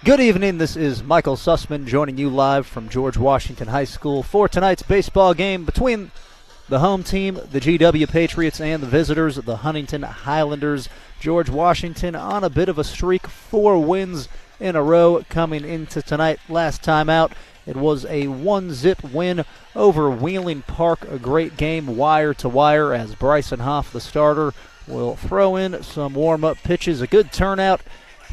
Good evening, this is Michael Sussman joining you live from George Washington High School for tonight's baseball game between the home team, the GW Patriots, and the visitors, the Huntington Highlanders. George Washington on a bit of a streak, 4 wins in a row coming into tonight. Last time out, it was a 1-zip win over Wheeling Park, a great game wire to wire as Bryson Hoff, the starter, will throw in some warm-up pitches. A good turnout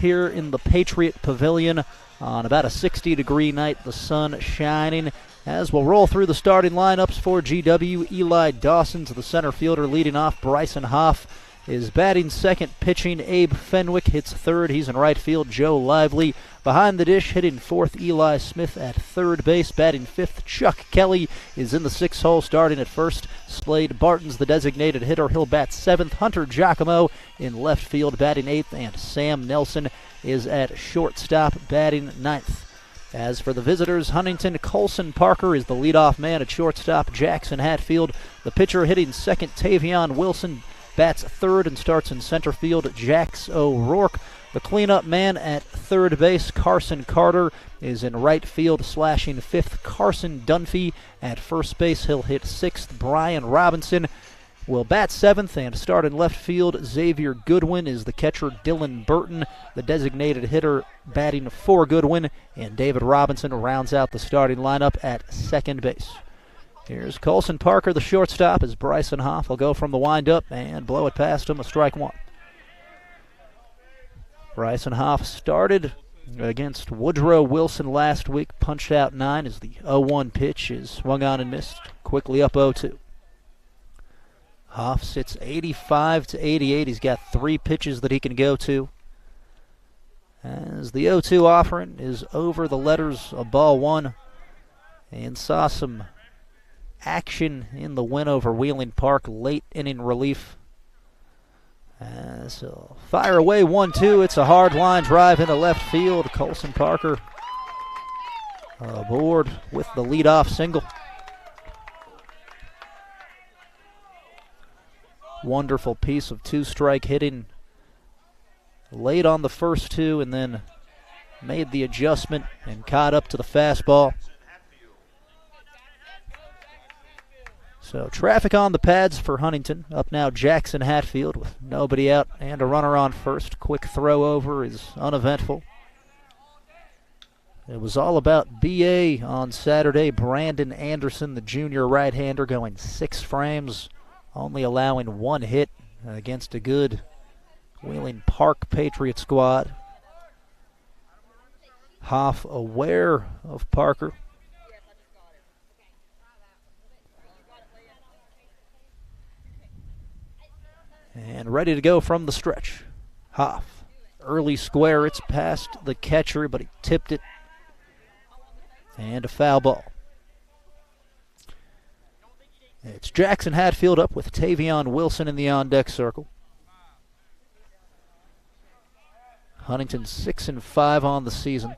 here in the Patriot Pavilion on about a 60-degree night, the sun shining. As we'll roll through the starting lineups for GW, Eli Dawson's the center fielder leading off. Bryson Hoff is batting second, pitching. Abe Fenwick hits third. He's in right field. Joe Lively behind the dish, hitting fourth. Eli Smith at third base, batting fifth. Chuck Kelly is in the sixth hole, starting at first. Slade Barton's the designated hitter. He'll bat seventh. Hunter Giacomo in left field, batting eighth. And Sam Nelson is at shortstop, batting ninth. As for the visitors, Huntington, Colson Parker is the leadoff man at shortstop. Jackson Hatfield, the pitcher, hitting second. Tavion Wilson bats third and starts in center field. Jax O'Rourke, the cleanup man at third base. Carson Carter is in right field, slashing fifth. Carson Dunphy at first base. He'll hit sixth. Brian Robinson will bat seventh and start in left field. Xavier Goodwin is the catcher. Dylan Burton, the designated hitter, batting for Goodwin. And David Robinson rounds out the starting lineup at second base. Here's Colson Parker, the shortstop, as Bryson Hoff will go from the windup and blow it past him, a strike one. Bryson Hoff started against Woodrow Wilson last week, punched out 9 as the 0-1 pitch is swung on and missed, quickly up 0-2. Hoff sits 85 to 88. He's got 3 pitches that he can go to. As the 0-2 offering is over the letters of ball 1, and saw some action in the win over Wheeling Park, late inning relief. So fire away 1-2. It's a hard line drive into left field. Colson Parker aboard with the leadoff single. Wonderful piece of 2-strike hitting late on the first 2 and then made the adjustment and caught up to the fastball. So traffic on the pads for Huntington. Up now Jackson Hatfield with nobody out and a runner on first. Quick throw over is uneventful. It was all about BA on Saturday. Brandon Anderson, the junior right-hander, going 6 frames, only allowing 1 hit against a good Wheeling Park Patriot squad. Hoff aware of Parker. And ready to go from the stretch. Hoff, early square, it's past the catcher, but he tipped it. And a foul ball. It's Jackson Hatfield up with Tavion Wilson in the on-deck circle. Huntington 6-5 on the season.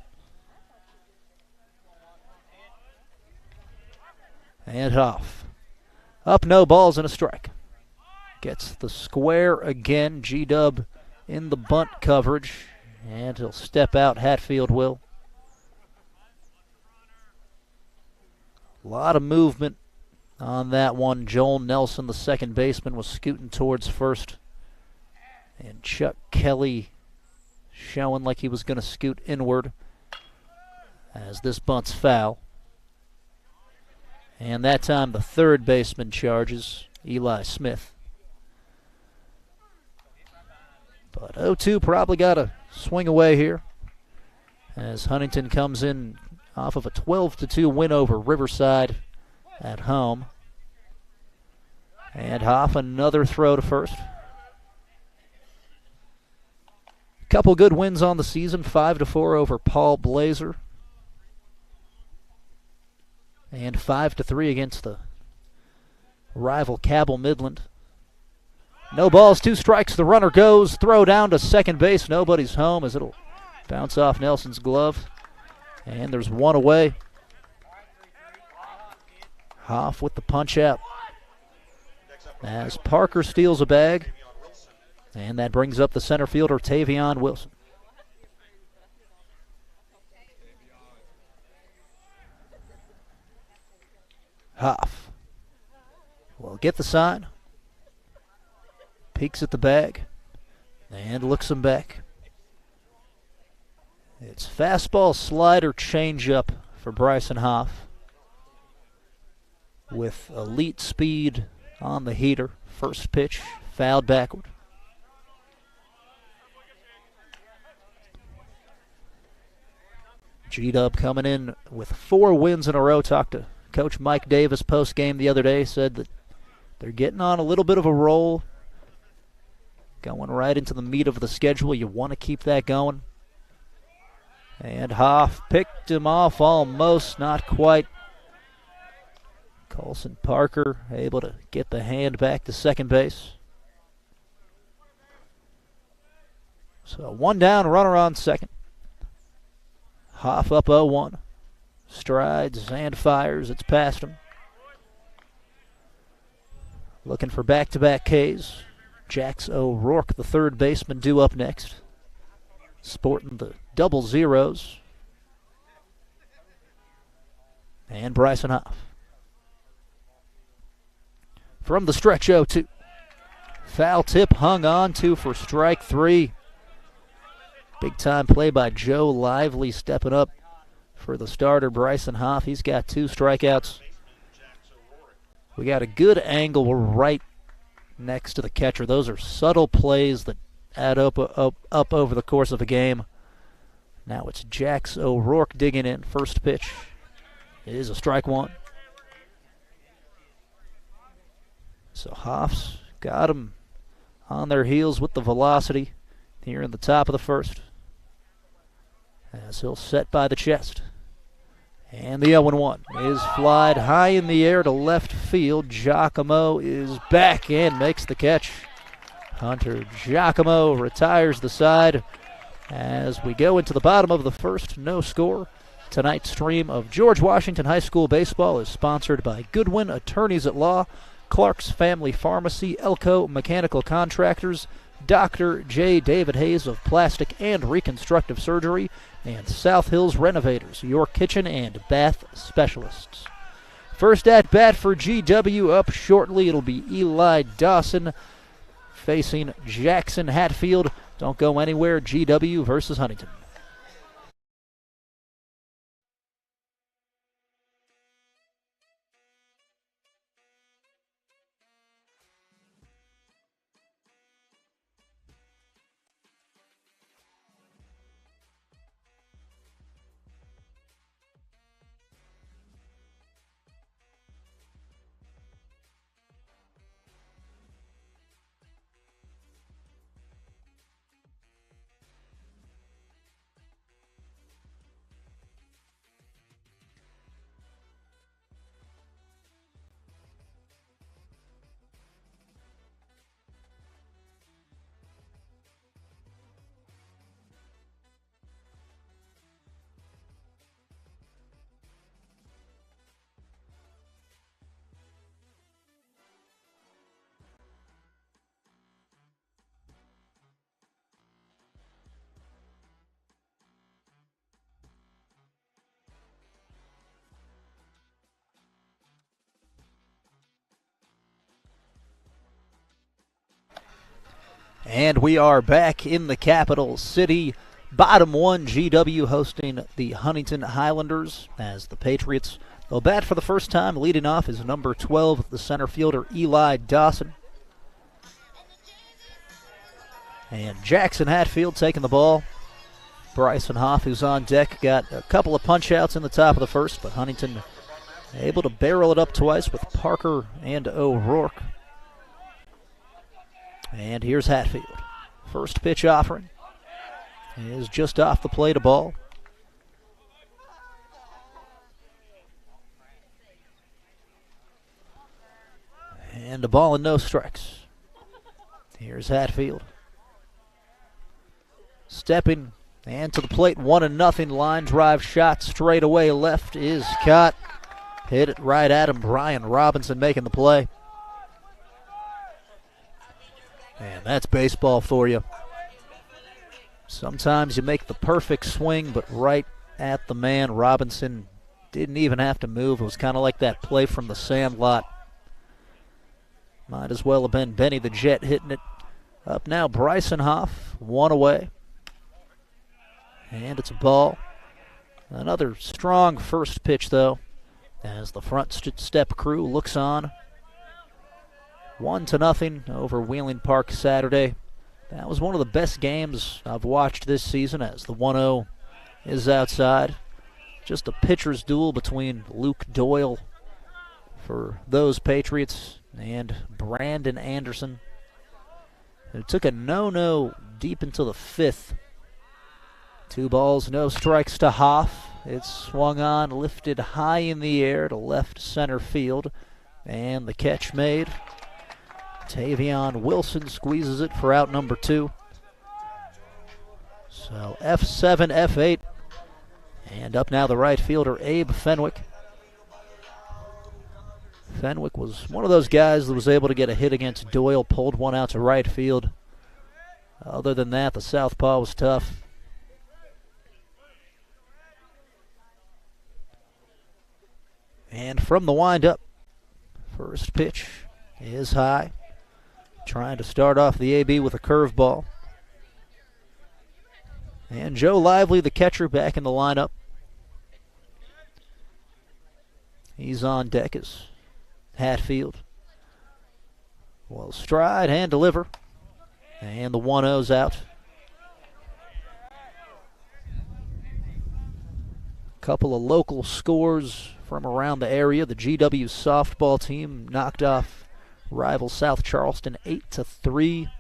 And Hoff. Up, no balls and a strike. Gets the square again. G-Dub in the bunt coverage. And he'll step out. Hatfield will. A lot of movement on that one. Joel Nelson, the second baseman, was scooting towards first. And Chuck Kelly showing like he was going to scoot inward as this bunt's foul. And that time the third baseman charges, Eli Smith. But 0-2 probably got to swing away here as Huntington comes in off of a 12-2 win over Riverside at home. And Hoff, another throw to first. Couple good wins on the season, 5-4 over Paul Blazer. And 5-3 against the rival Cabell Midland. No balls, 2 strikes, the runner goes. Throw down to second base, nobody's home as it'll bounce off Nelson's glove. And there's 1 away. Hoff with the punch out. As Parker steals a bag. And that brings up the center fielder, Tavion Wilson. Hoff will get the sign. Peeks at the bag and looks him back. It's fastball, slider, changeup for Bryson Hoff with elite speed on the heater. First pitch, fouled backward. G-Dub coming in with 4 wins in a row. Talked to Coach Mike Davis post-game the other day. Said that they're getting on a little bit of a roll. Going right into the meat of the schedule. You want to keep that going. And Hoff picked him off almost, not quite. Colson Parker able to get the hand back to second base. So 1 down, runner on second. Hoff up 0-1. Strides and fires. It's past him. Looking for back-to-back Ks. Jax O'Rourke, the third baseman, due up next. Sporting the double zeros. And Bryson Hoff. From the stretch 0-2. Foul tip hung on to for strike 3. Big time play by Joe Lively stepping up for the starter, Bryson Hoff. He's got 2 strikeouts. We got a good angle right next to the catcher. Those are subtle plays that add up over the course of a game. Now it's Jax O'Rourke digging in. First pitch is a strike 1. So Hoff's got him on their heels with the velocity here in the top of the first. As he'll set by the chest. And the 0-1 is flied high in the air to left field. Giacomo is back and makes the catch. Hunter Giacomo retires the side as we go into the bottom of the first. No score. Tonight's stream of George Washington High School baseball is sponsored by Goodwin Attorneys at Law, Clark's Family Pharmacy, Elko Mechanical Contractors, Dr. J. David Hayes of Plastic and Reconstructive Surgery, and South Hills Renovators, your kitchen and bath specialists. First at bat for GW up shortly. It'll be Eli Dawson facing Jackson Hatfield. Don't go anywhere. GW versus Huntington. And we are back in the capital city. Bottom 1, GW hosting the Huntington Highlanders as the Patriots will bat for the first time. Leading off is number 12, the center fielder, Eli Dawson. And Jackson Hatfield taking the ball. Bryson Hoff, who's on deck, got a couple of punch-outs in the top of the first, but Huntington able to barrel it up twice with Parker and O'Rourke. And here's Hatfield. First pitch offering is just off the plate, a ball. And a ball and no strikes. Here's Hatfield. Stepping and to the plate, 1-0 line drive shot straight away left is caught. Hit it right at him. Brian Robinson making the play. And that's baseball for you. Sometimes you make the perfect swing, but right at the man. Robinson Didn't even have to move. It was kind of like that play from the Sandlot. Might as well have been Benny the Jet hitting it. Up now, Bryson Hoff, one away. And it's a ball. Another strong first pitch, though, as the front step crew looks on. 1-0 over Wheeling Park Saturday. That was one of the best games I've watched this season, as the 1-0 is outside. Just a pitcher's duel between Luke Doyle for those Patriots and Brandon Anderson. It took a no-no deep into the fifth. 2 balls, no strikes to Hoff. It's swung on, lifted high in the air to left center field, and the catch made. Tavion Wilson squeezes it for out number 2. So F7, F8, and up now the right fielder, Abe Fenwick. Fenwick was one of those guys that was able to get a hit against Doyle, pulled one out to right field. Other than that, the southpaw was tough. And from the windup, first pitch is high. Trying to start off the AB with a curveball. And Joe Lively, the catcher, back in the lineup. He's on deck as Hatfield will stride and deliver. And the 1-0's out. Couple of local scores from around the area. The GW softball team knocked off rival South Charleston 8-3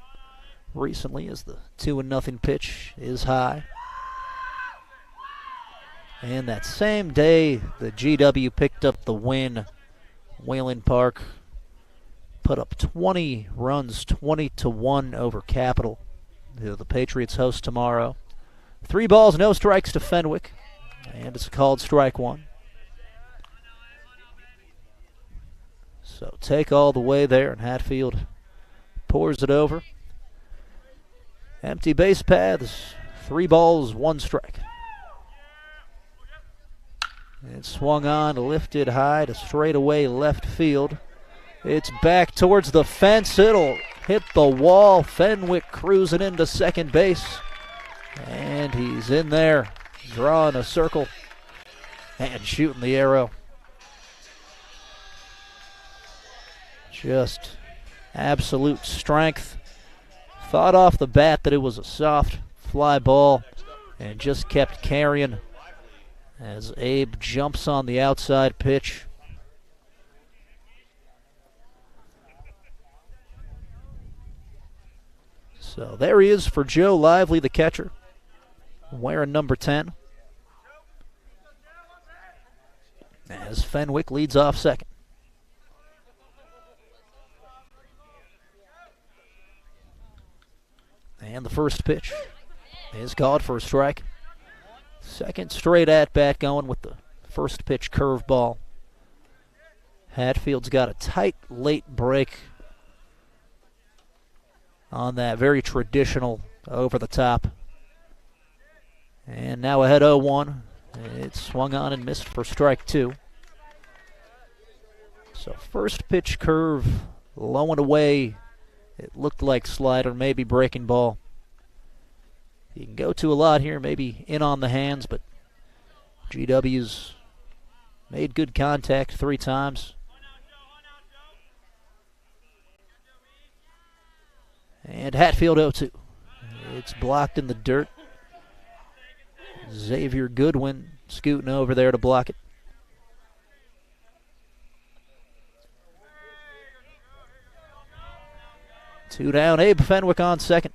recently, as the 2-0 pitch is high. And that same day, the GW picked up the win. Wheeling Park put up 20 runs, 20-1 over Capital. The Patriots host tomorrow. 3 balls, no strikes to Fenwick, and it's called strike 1. So take all the way there, and Hatfield pours it over. Empty base paths, 3 balls, 1 strike. It swung on, lifted high to straightaway left field. It's back towards the fence. It'll hit the wall. Fenwick cruising into second base. And he's in there, drawing a circle and shooting the arrow. Just absolute strength. Thought off the bat that it was a soft fly ball and just kept carrying as Abe jumps on the outside pitch. So there he is for Joe Lively, the catcher, wearing number 10. As Fenwick leads off second. And the first pitch is called for a strike. Second straight at-bat going with the first pitch curveball. Hatfield's got a tight late break on that very traditional over-the-top. And now ahead 0-1. It swung on and missed for strike 2. So first pitch curve, low and away. It looked like slider, maybe breaking ball. You can go to a lot here, maybe in on the hands, but GW's made good contact 3 times. And Hatfield 0-2. It's blocked in the dirt. Xavier Goodwin scooting over there to block it. Two down, Abe Fenwick on second.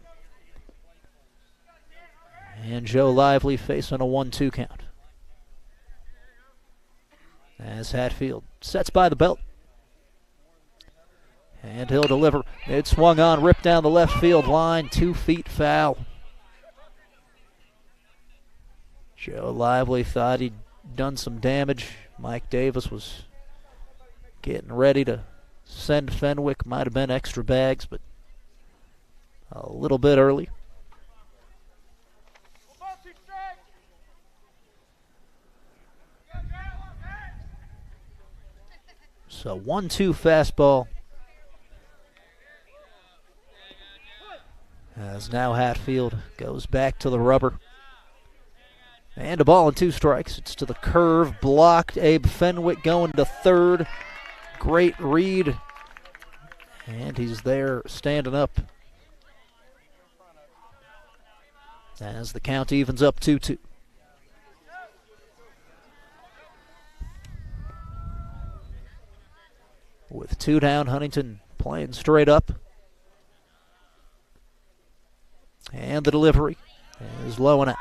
And Joe Lively facing a 1-2 count. As Hatfield sets by the belt. And he'll deliver. It swung on, ripped down the left field line, 2 feet foul. Joe Lively thought he'd done some damage. Mike Davis was getting ready to send Fenwick. Might have been extra bags, but a little bit early. So 1-2 fastball. As now Hatfield goes back to the rubber. And a ball and 2 strikes. It's to the curve, blocked. Abe Fenwick going to third. Great read. And he's there standing up. As the count evens up 2-2. With 2 down, Huntington playing straight up. And the delivery is low and out.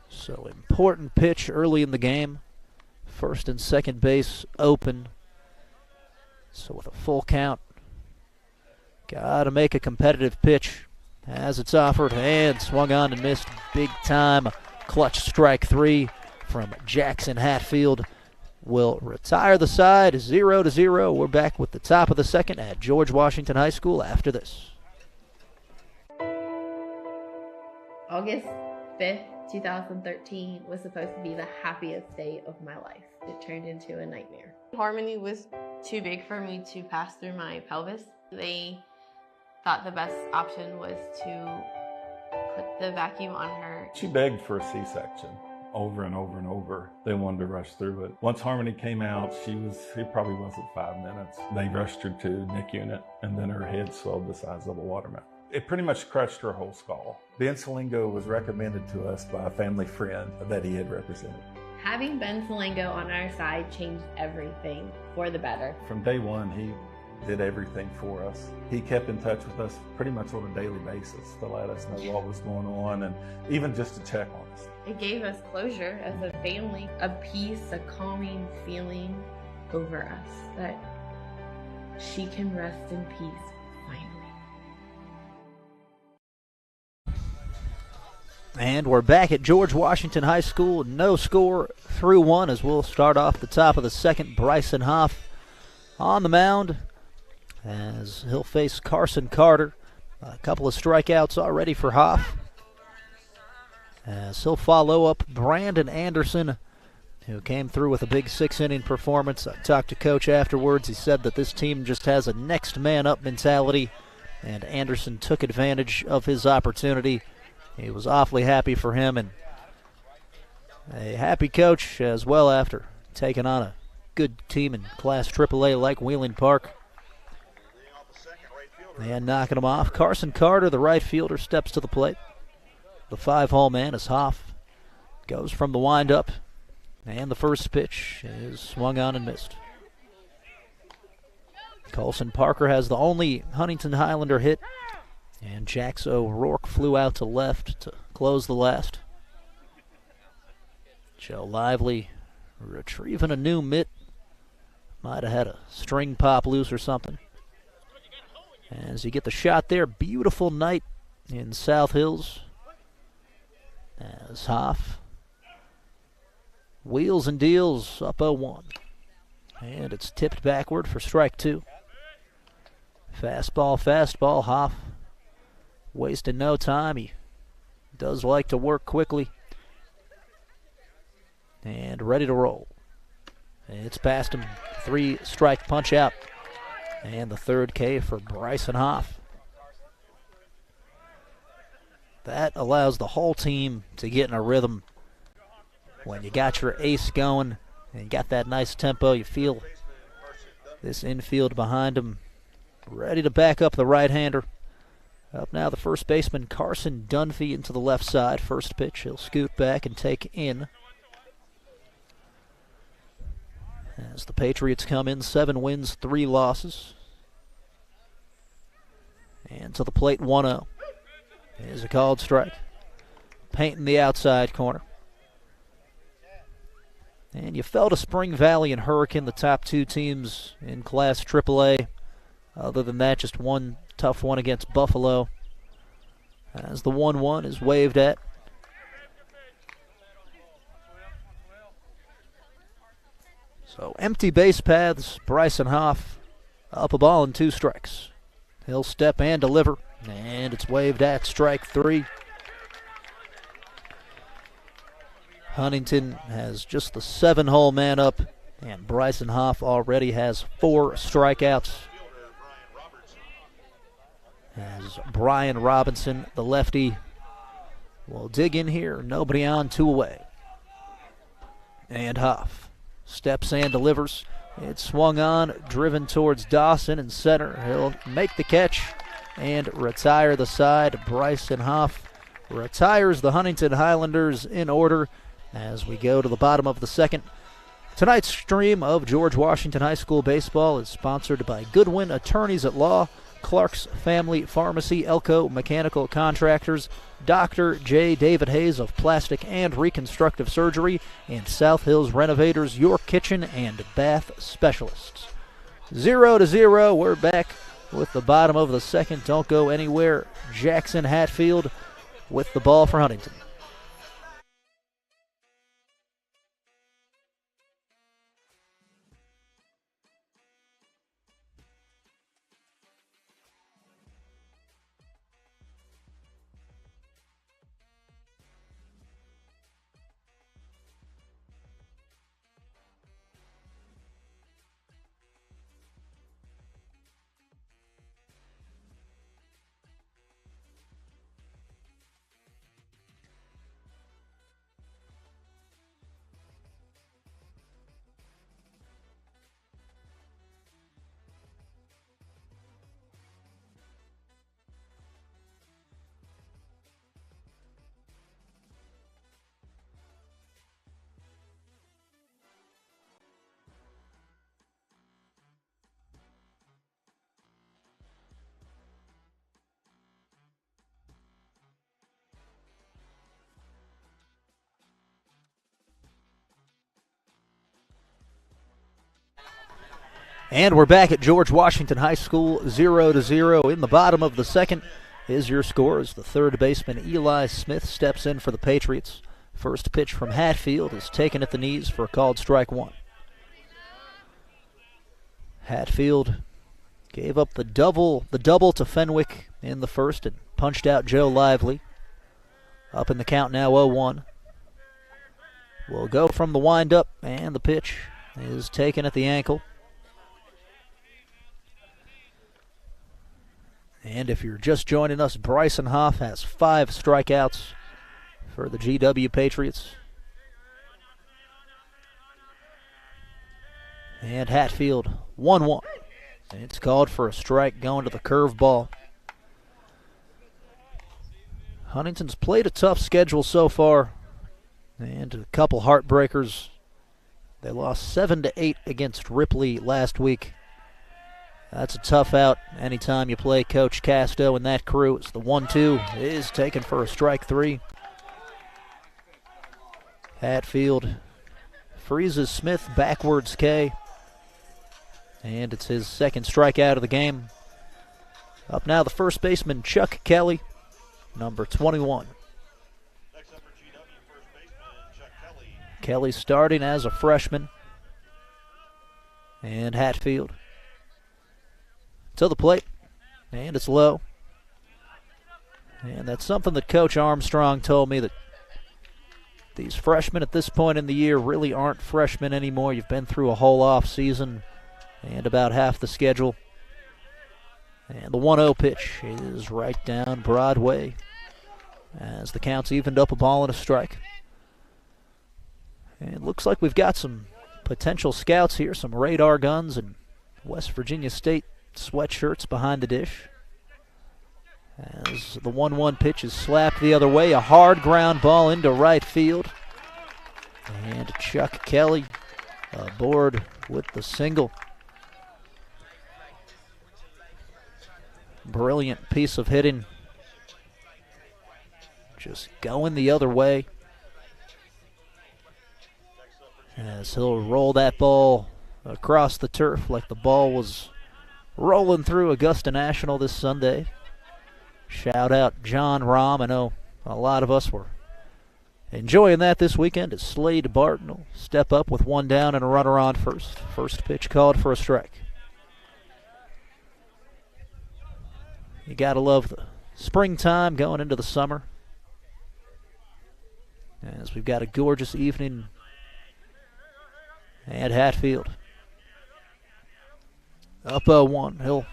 So important pitch early in the game. First and second base open. So with a full count, got to make a competitive pitch as it's offered and swung on and missed big time. Clutch strike 3 from Jackson Hatfield will retire the side 0-0. We're back with the top of the second at George Washington High School after this. August 5th, 2013 was supposed to be the happiest day of my life. It turned into a nightmare. Harmony was too big for me to pass through my pelvis. They thought the best option was to put the vacuum on her. She begged for a C-section over and over and over. They wanted to rush through it. Once Harmony came out, it probably wasn't 5 minutes. They rushed her to NIC unit, and then her head swelled the size of a watermelon. It pretty much crushed her whole skull. Ben Salingo was recommended to us by a family friend that he had represented. Having Ben Salingo on our side changed everything for the better. From day one, he did everything for us. He kept in touch with us pretty much on a daily basis to let us know what was going on and even just to check on us. It gave us closure as a family, a peace, a calming feeling over us that she can rest in peace finally. And we're back at George Washington High School. No score through 1 as we'll start off the top of the second. Bryson Hoff on the mound as he'll face Carson Carter. A couple of strikeouts already for Hoff. As he'll follow up Brandon Anderson, who came through with a big 6-inning performance. I talked to Coach afterwards. He said that this team just has a next man up mentality, and Anderson took advantage of his opportunity. He was awfully happy for him, and a happy coach as well after taking on a good team in Class AAA like Wheeling Park. And knocking him off. Carson Carter, the right fielder, steps to the plate. The 5-hole man as Hoff goes from the windup, and the first pitch is swung on and missed. Colson Parker has the only Huntington Highlander hit, and Jax O'Rourke flew out to left to close the last. Joe Lively retrieving a new mitt. Might have had a string pop loose or something. As you get the shot there, beautiful night in South Hills. As Hoff wheels and deals up 0-1. And it's tipped backward for strike 2. Fastball, Hoff wasting no time. He does like to work quickly. And ready to roll. It's past him. 3-strike punch out. And the third K for Bryson Hoff. That allows the whole team to get in a rhythm. When you got your ace going and you got that nice tempo, you feel this infield behind him ready to back up the right-hander. Up now the first baseman, Carson Dunphy, into the left side. First pitch, he'll scoot back and take in. As the Patriots come in, 7 wins, 3 losses. And to the plate, 1-0. Here's a called strike. Painting the outside corner. And you fell to Spring Valley and Hurricane, the top 2 teams in Class AAA. Other than that, just one tough one against Buffalo. As the 1-1 is waved at. So empty base paths, Bryson Hoff up a ball and 2 strikes. He'll step and deliver, and it's waved at strike 3. Huntington has just the 7-hole man up, and Bryson Hoff already has 4 strikeouts. As Brian Robinson, the lefty, will dig in here. Nobody on, 2 away. And Hoff steps and delivers. It's swung on, driven towards Dawson in center. He'll make the catch and retire the side. Bryson Hoff retires the Huntington Highlanders in order as we go to the bottom of the second. Tonight's stream of George Washington High School baseball is sponsored by Goodwin Attorneys at Law, Clark's Family Pharmacy, Elko Mechanical Contractors, Dr. J. David Hayes of Plastic and Reconstructive Surgery, and South Hills Renovators, your kitchen and bath specialists. 0-0, we're back with the bottom of the second. Don't go anywhere. Jackson Hatfield with the ball for Huntington. And we're back at George Washington High School, 0-0. In the bottom of the second is your score as the third baseman Eli Smith steps in for the Patriots. First pitch from Hatfield is taken at the knees for a called strike 1. Hatfield gave up the double to Fenwick in the first and punched out Joe Lively. Up in the count now, 0-1. We'll go from the windup, and the pitch is taken at the ankle. And if you're just joining us, Bryson Hoff has 5 strikeouts for the GW Patriots. And Hatfield, 1-1. And it's called for a strike going to the curveball. Huntington's played a tough schedule so far, and a couple heartbreakers. They lost 7-8 against Ripley last week. That's a tough out anytime you play Coach Casto and that crew. It's the 1-2 is taken for a strike 3. Hatfield freezes Smith backwards K. And it's his second strikeout of the game. Up now the first baseman Chuck Kelly, number 21. Kelly starting as a freshman. And Hatfield to the plate, and it's low. And that's something that Coach Armstrong told me, that these freshmen at this point in the year really aren't freshmen anymore. You've been through a whole off season and about half the schedule. And the 1-0 pitch is right down Broadway as the count's evened up, a ball and a strike. And it looks like we've got some potential scouts here, some radar guns and West Virginia State sweatshirts behind the dish. As the 1-1 pitch is slapped the other way, a hard ground ball into right field. And Chuck Kelly aboard with the single. Brilliant piece of hitting. Just going the other way. As he'll roll that ball across the turf like the ball was rolling through Augusta National this Sunday. Shout out John Rahm. I know a lot of us were enjoying that this weekend as Slade Barton will step up with 1 down and a runner on first. First pitch called for a strike. You gotta love the springtime going into the summer. as we've got a gorgeous evening at Hatfield. Up 0-1. He'll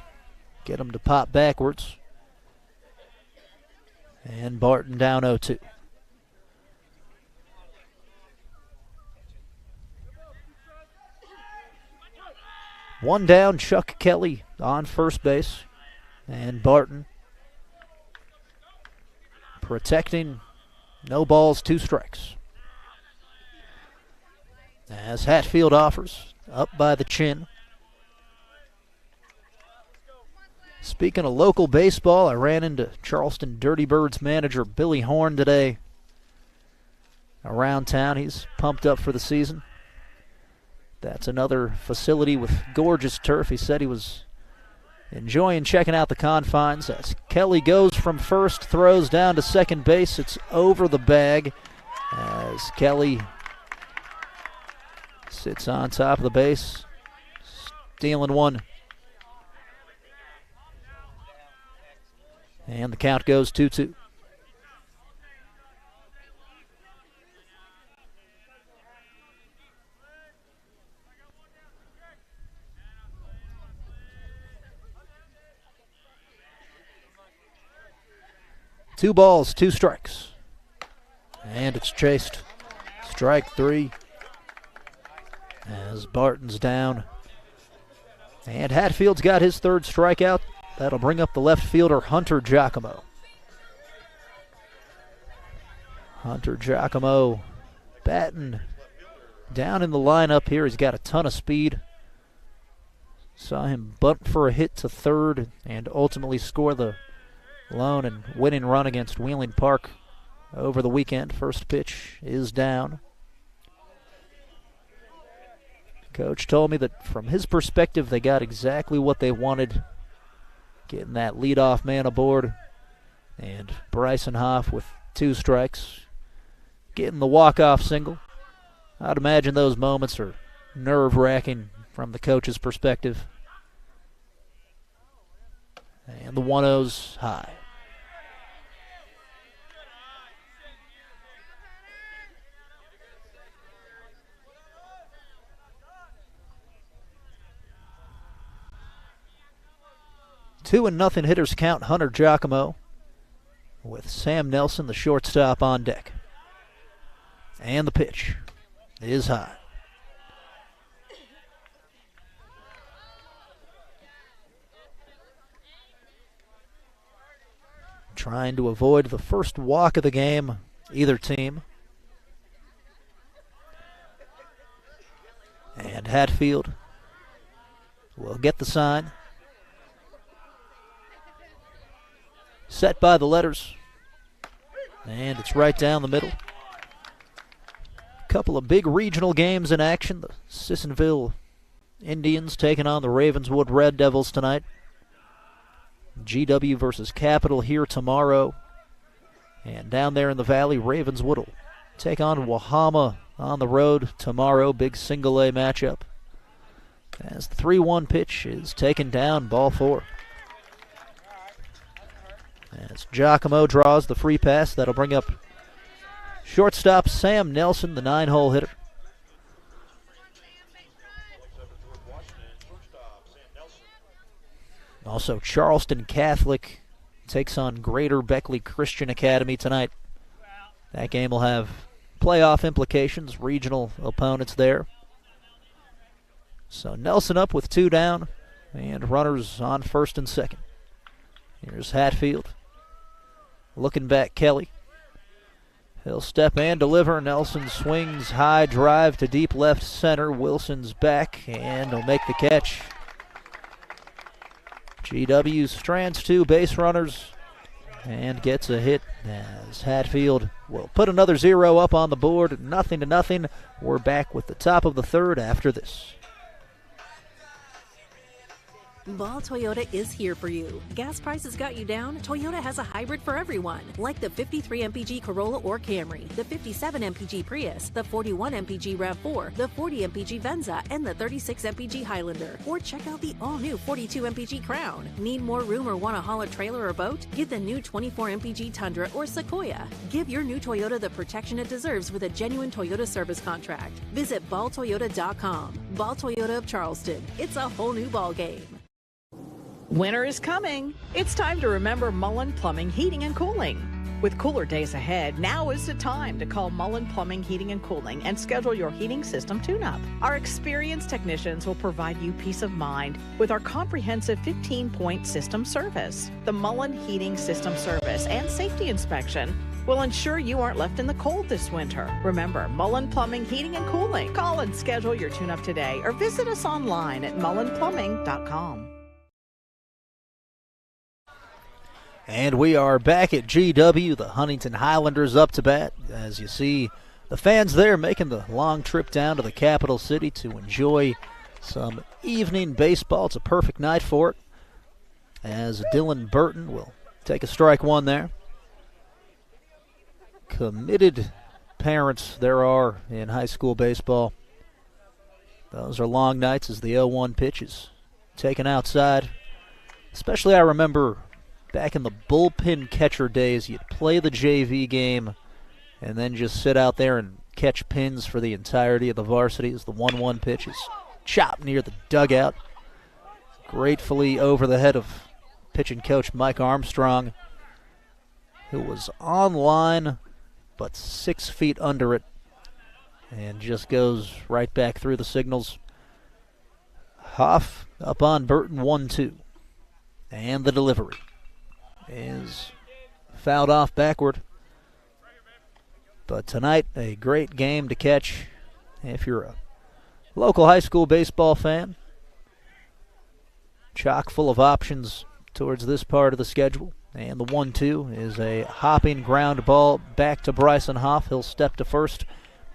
get him to pop backwards. And Barton down 0-2. One down, Chuck Kelly on first base. And Barton protecting. No balls, 2 strikes. As Hatfield offers, up by the chin. Speaking of local baseball, I ran into Charleston Dirty Birds manager Billy Horn today around town. He's pumped up for the season. That's another facility with gorgeous turf. He said he was enjoying checking out the confines. As Kelly goes from first, throws down to second base. It's over the bag as Kelly sits on top of the base, stealing one. And the count goes 2-2. Two balls, 2 strikes. And it's chased. Strike 3. As Barton's down. And Hatfield's got his 3rd strikeout. That'll bring up the left fielder, Hunter Giacomo. Hunter Giacomo batting down in the lineup here. He's got a ton of speed. Saw him bunt for a hit to 3rd and ultimately score the lone and winning run against Wheeling Park over the weekend. First pitch is down. Coach told me that from his perspective, they got exactly what they wanted. Getting that leadoff man aboard. And Bryson Hoff with 2 strikes. Getting the walk-off single. I'd imagine those moments are nerve-wracking from the coach's perspective. And the 1-0's high. Two and nothing hitters count. Hunter Giacomo with Sam Nelson, the shortstop, on deck. And the pitch is high. Trying to avoid the first walk of the game, either team. And Hatfield will get the sign. Set by the letters. And it's right down the middle. Couple of big regional games in action. The Sissonville Indians taking on the Ravenswood Red Devils tonight. GW versus Capital here tomorrow. And down there in the valley, Ravenswood will take on Wahama on the road tomorrow. Big single A matchup. As the 3-1 pitch is taken down, ball 4. As Giacomo draws the free pass, that'll bring up shortstop Sam Nelson, the 9-hole hitter. Also, Charleston Catholic takes on Greater Beckley Christian Academy tonight. That game will have playoff implications, regional opponents there. So Nelson up with 2 down, and runners on first and second. Here's Hatfield. Looking back, Kelly. He'll step and deliver. Nelson swings high drive to deep left center. Wilson's back, and he'll make the catch. GW strands 2 base runners and gets a hit as Hatfield will put another 0 up on the board. 0-0. We're back with the top of the 3rd after this. Ball Toyota is here for you. Gas prices got you down? Toyota has a hybrid for everyone, like the 53 mpg Corolla or Camry, the 57 mpg Prius, the 41 mpg RAV4, the 40 mpg Venza, and the 36 mpg Highlander. Or check out the all-new 42 mpg Crown. Need more room or want to haul a trailer or boat? Get the new 24 mpg Tundra or Sequoia. Give your new Toyota the protection it deserves with a genuine Toyota service contract. Visit balltoyota.com. Ball Toyota of Charleston. It's a whole new ball game. Winter is coming. It's time to remember Mullen Plumbing, Heating, and Cooling. With cooler days ahead, now is the time to call Mullen Plumbing, Heating, and Cooling and schedule your heating system tune-up. Our experienced technicians will provide you peace of mind with our comprehensive 15-point system service. The Mullen Heating System Service and Safety Inspection will ensure you aren't left in the cold this winter. Remember, Mullen Plumbing, Heating, and Cooling. Call and schedule your tune-up today or visit us online at mullenplumbing.com. And we are back at GW. The Huntington Highlanders up to bat. As you see, the fans there making the long trip down to the capital city to enjoy some evening baseball. It's a perfect night for it, as Dylan Burton will take a strike one there. Committed parents there are in high school baseball. Those are long nights as the 0-1 pitch is taken outside. Especially I remember back in the bullpen catcher days, you'd play the JV game and then just sit out there and catch pins for the entirety of the varsity as the 1-1 pitch is chopped near the dugout. Gratefully over the head of pitching coach Mike Armstrong, who was on line but 6 feet under it and just goes right back through the signals. Hoff up on Burton, 1-2. And the delivery is fouled off backward. But tonight, a great game to catch if you're a local high school baseball fan. Chock full of options towards this part of the schedule. And the 1-2 is a hopping ground ball back to Bryson Hoff. He'll step to first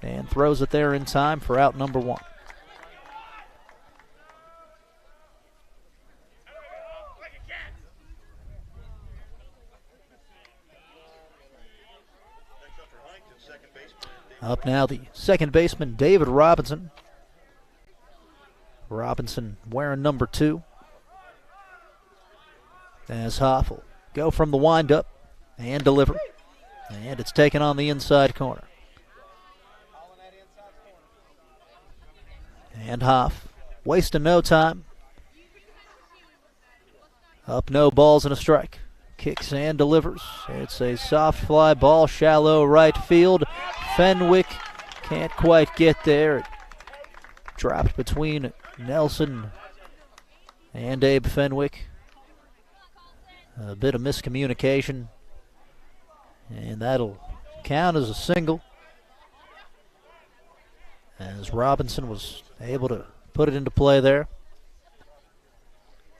and throws it there in time for out number 1. Up now, the second baseman, David Robinson. Robinson wearing number 2. As Hoff will go from the windup and deliver. And it's taken on the inside corner. And Hoff, wasting no time. Up, no balls and a strike. Kicks and delivers. It's a soft fly ball, shallow right field. Fenwick can't quite get there. It dropped between Nelson and Abe Fenwick. A bit of miscommunication, and that'll count as a single, as Robinson was able to put it into play there.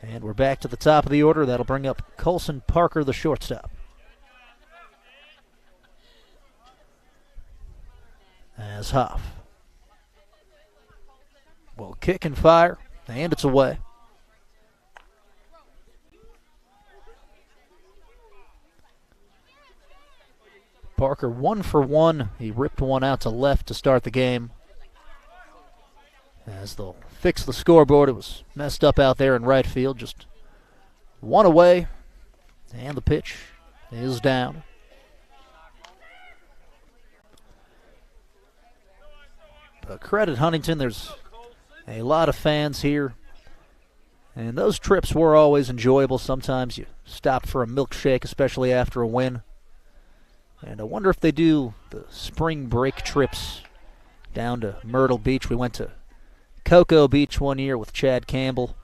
And we're back to the top of the order. That'll bring up Colson Parker, the shortstop. As Hoff will kick and fire, and it's away. Parker 1 for 1. He ripped one out to left to start the game. As they'll fix the scoreboard, it was messed up out there in right field. Just one away, and the pitch is down. But credit Huntington, there's a lot of fans here. And those trips were always enjoyable. Sometimes you stop for a milkshake, especially after a win. And I wonder if they do the spring break trips down to Myrtle Beach. We went to Cocoa Beach one year with Chad Campbell.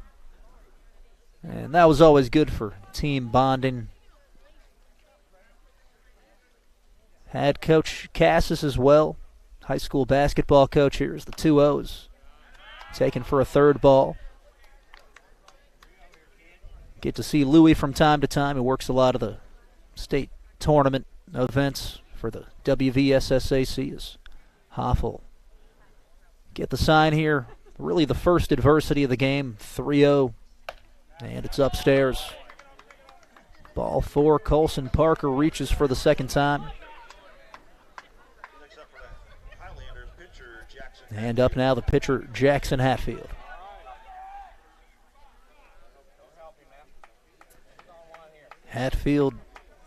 And that was always good for team bonding. Had Coach Cassis as well, high school basketball coach. Here's the 2-0s. Taken for a third ball. Get to see Louie from time to time. He works a lot of the state tournament events for the WVSSAC as Hoffel get the sign here. Really the first adversity of the game. 3-0 And it's upstairs. Ball 4, Colson Parker reaches for the second time. And up now the pitcher, Jackson Hatfield. Hatfield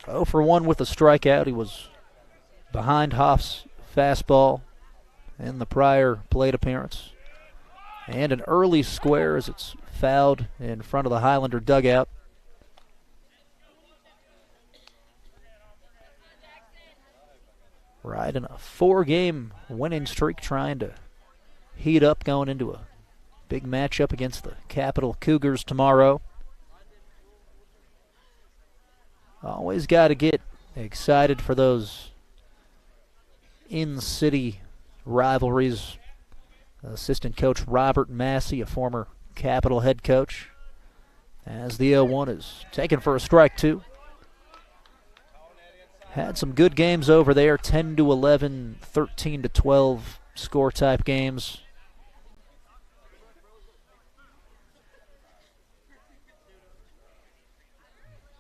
0 for 1 with a strikeout. He was behind Hoff's fastball in the prior plate appearance. And an early square as it's fouled in front of the Highlander dugout. Right in a 4-game winning streak, trying to heat up going into a big matchup against the Capital Cougars tomorrow. Always got to get excited for those in-city rivalries. Assistant coach Robert Massey, a former Capital head coach, as the 0-1 is taken for a strike 2. Had some good games over there, 10-11, 13-12 score type games.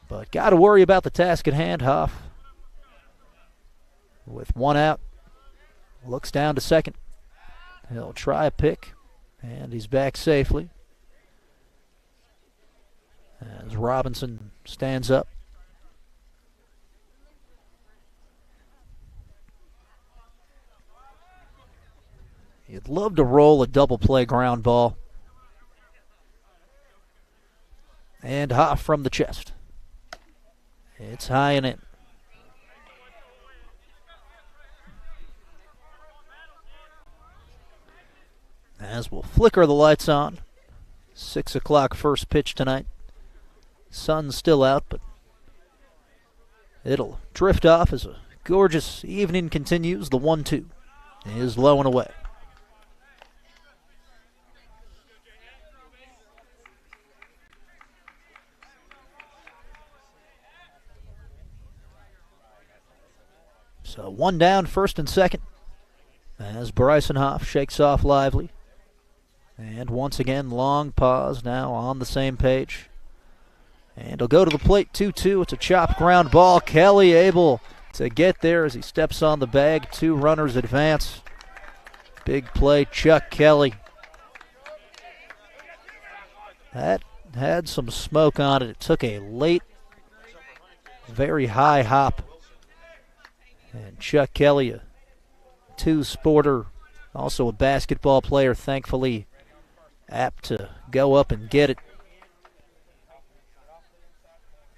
But got to worry about the task at hand. Hoff, with 1 out, looks down to second. He'll try a pick, and he's back safely as Robinson stands up. You'd love to roll a double play ground ball. And Hoff from the chest. It's high and in. As we'll flicker the lights on. 6 o'clock first pitch tonight. Sun's still out, but it'll drift off as a gorgeous evening continues. The 1-2 is low and away. So 1 down, first and second, as Bryson Hoff shakes off lively. And once again, long pause, now on the same page. And he'll go to the plate, 2-2. It's a chopped ground ball. Kelly able to get there as he steps on the bag. 2 runners advance. Big play, Chuck Kelly. That had some smoke on it. It took a late, very high hop. And Chuck Kelly, a 2-sporter, also a basketball player, thankfully apt to go up and get it.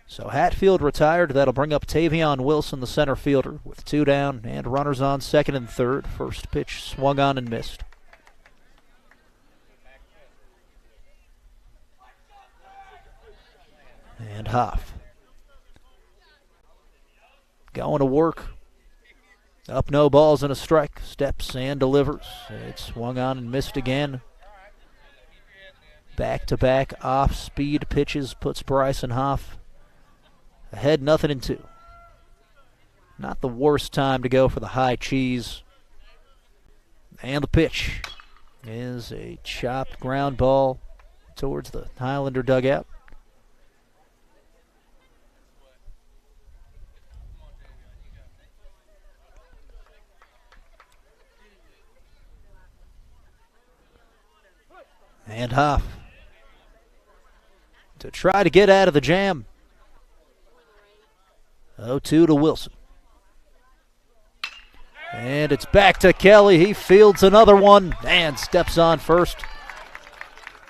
So Hatfield retired. That'll bring up Tavion Wilson, the center fielder, with 2 down and runners on second and third. First pitch swung on and missed. And Hoff going to work. Up, no balls and a strike. Steps and delivers. It's swung on and missed again. Back-to-back off-speed pitches puts Bryson Hoff ahead 0-2. Not the worst time to go for the high cheese. And the pitch is a chopped ground ball towards the Highlander dugout. And Hoff to try to get out of the jam. 0-2 to Wilson. And it's back to Kelly. He fields another one and steps on first.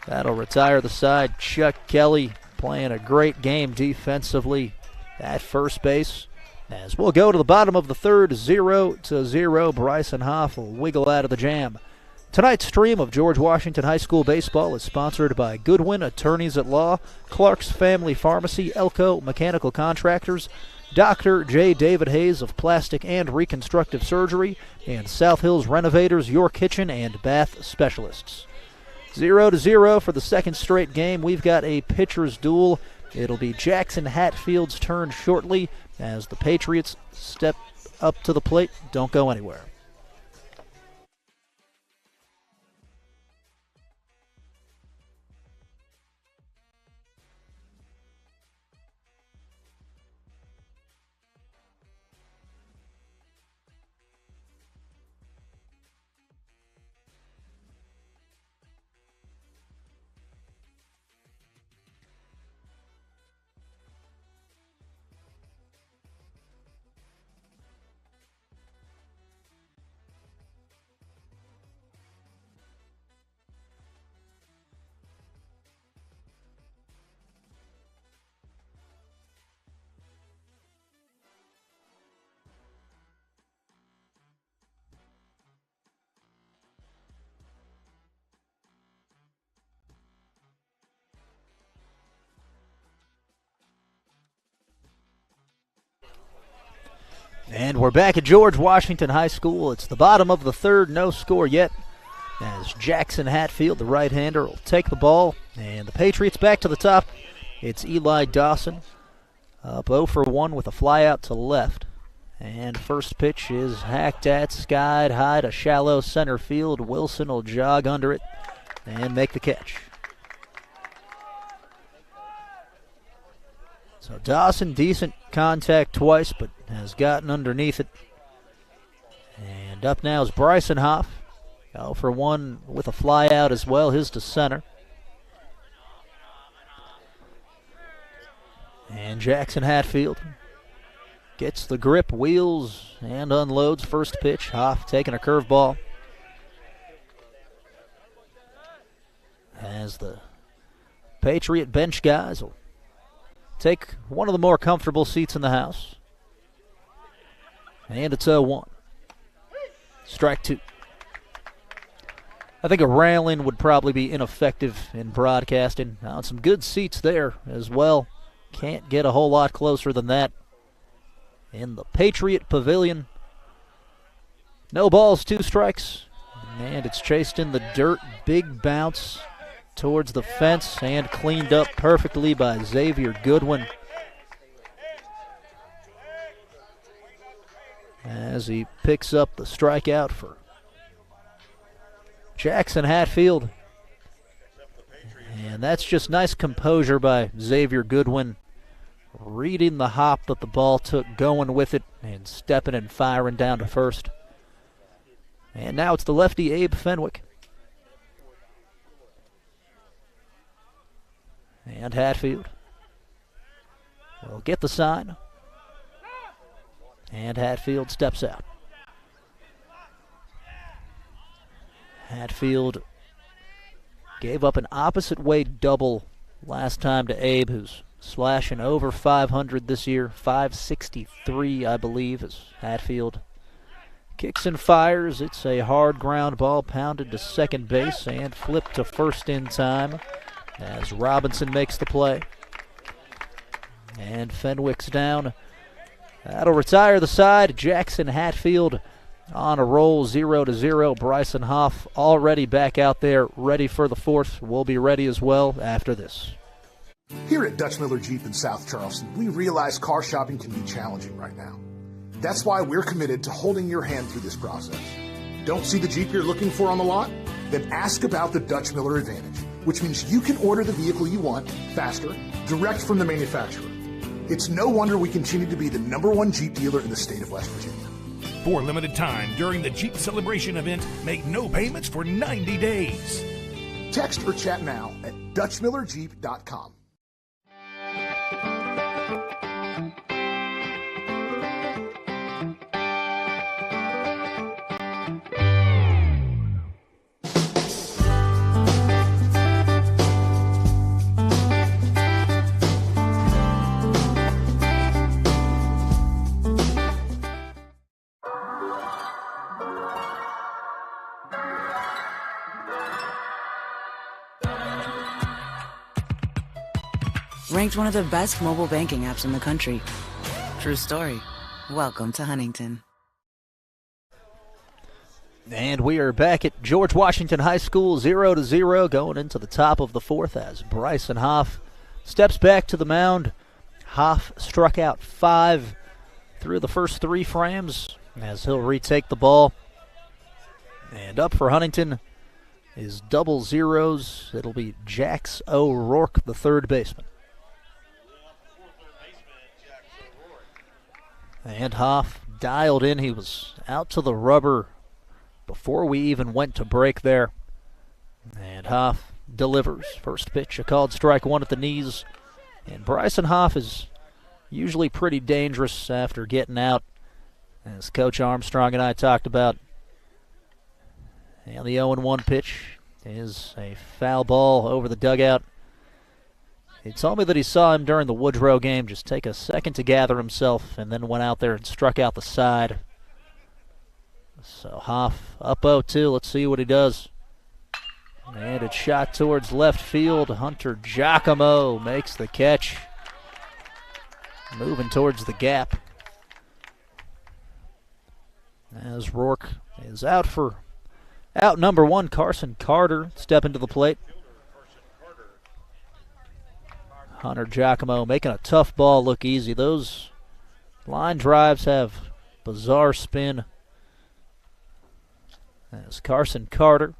That'll retire the side. Chuck Kelly playing a great game defensively at first base. As we'll go to the bottom of the third, 0-0. Bryson Hoff will wiggle out of the jam. Tonight's stream of George Washington High School baseball is sponsored by Goodwin Attorneys at Law, Clark's Family Pharmacy, Elko Mechanical Contractors, Dr. J. David Hayes of Plastic and Reconstructive Surgery, and South Hills Renovators, your kitchen and bath specialists. 0-0 for the second straight game. We've got a pitcher's duel. It'll be Jackson Hatfield's turn shortly as the Patriots step up to the plate. Don't go anywhere. And we're back at George Washington High School. It's the bottom of the third, no score yet, as Jackson Hatfield, the right-hander, will take the ball. And the Patriots back to the top. It's Eli Dawson up 0 for 1 with a fly out to left. And first pitch is hacked at, skied high to shallow center field. Wilson will jog under it and make the catch. So Dawson, decent contact twice, but has gotten underneath it. And up now is Bryson Hoff. 0 for 1 with a fly out as well, his to center. And Jackson Hatfield gets the grip, wheels, and unloads. First pitch, Hoff taking a curveball. As the Patriot bench guys will take one of the more comfortable seats in the house. And it's 0-1. Strike two. I think a railing would probably be ineffective in broadcasting. Some good seats there as well. Can't get a whole lot closer than that. In the Patriot Pavilion. No balls, 2 strikes. And it's chased in the dirt. Big bounce towards the fence and cleaned up perfectly by Xavier Goodwin. As he picks up the strikeout for Jackson Hatfield. And that's just nice composure by Xavier Goodwin. Reading the hop that the ball took, going with it, and stepping and firing down to first. And now it's the lefty Abe Fenwick. And Hatfield will get the sign. And Hatfield steps out. Hatfield gave up an opposite way double last time to Abe, who's slashing over 500 this year. 563, I believe, as Hatfield kicks and fires. It's a hard ground ball pounded to second base and flipped to first in time as Robinson makes the play. And Fenwick's down. That'll retire the side. Jackson Hatfield on a roll, 0-0. Bryson Hoff already back out there, ready for the fourth. We'll be ready as well after this. Here at Dutch Miller Jeep in South Charleston, we realize car shopping can be challenging right now. That's why we're committed to holding your hand through this process. Don't see the Jeep you're looking for on the lot? Then ask about the Dutch Miller Advantage, which means you can order the vehicle you want faster, direct from the manufacturer. It's no wonder we continue to be the #1 Jeep dealer in the state of West Virginia. For a limited time during the Jeep Celebration event, make no payments for 90 days. Text or chat now at DutchMillerJeep.com. Ranked one of the best mobile banking apps in the country. True story. Welcome to Huntington. And we are back at George Washington High School, 0-0, going into the top of the fourth as Bryson Hoff steps back to the mound. Hoff struck out 5 through the first 3 frames as he'll retake the ball. And up for Huntington is double zeros. It'll be Jax O'Rourke, the third baseman. And Hoff dialed in. He was out to the rubber before we even went to break there. And Hoff delivers. First pitch, a called strike 1 at the knees. And Bryson Hoff is usually pretty dangerous after getting out, as Coach Armstrong and I talked about. And the 0-1 pitch is a foul ball over the dugout. He told me that he saw him during the Woodrow game just take a second to gather himself and then went out there and struck out the side. So Hoff up 0-2. Let's see what he does. And it's shot towards left field. Hunter Giacomo makes the catch. Moving towards the gap. As Rourke is out number 1, Carson Carter stepping to the plate. Hunter Giacomo making a tough ball look easy. Those line drives have bizarre spin. As Carson Carter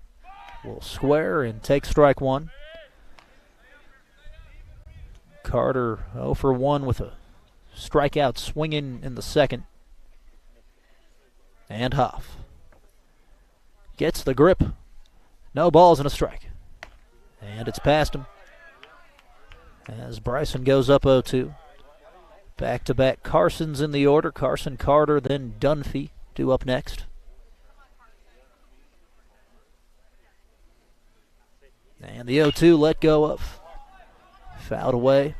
will square and take strike 1. Carter 0 for 1 with a strikeout swinging in the second. And Hoff gets the grip. No balls and a strike. And it's past him. As Bryson goes up 0-2. Back-to-back Carsons in the order. Carson Carter, then Dunphy due up next. And the 0-2 let go of. Fouled away.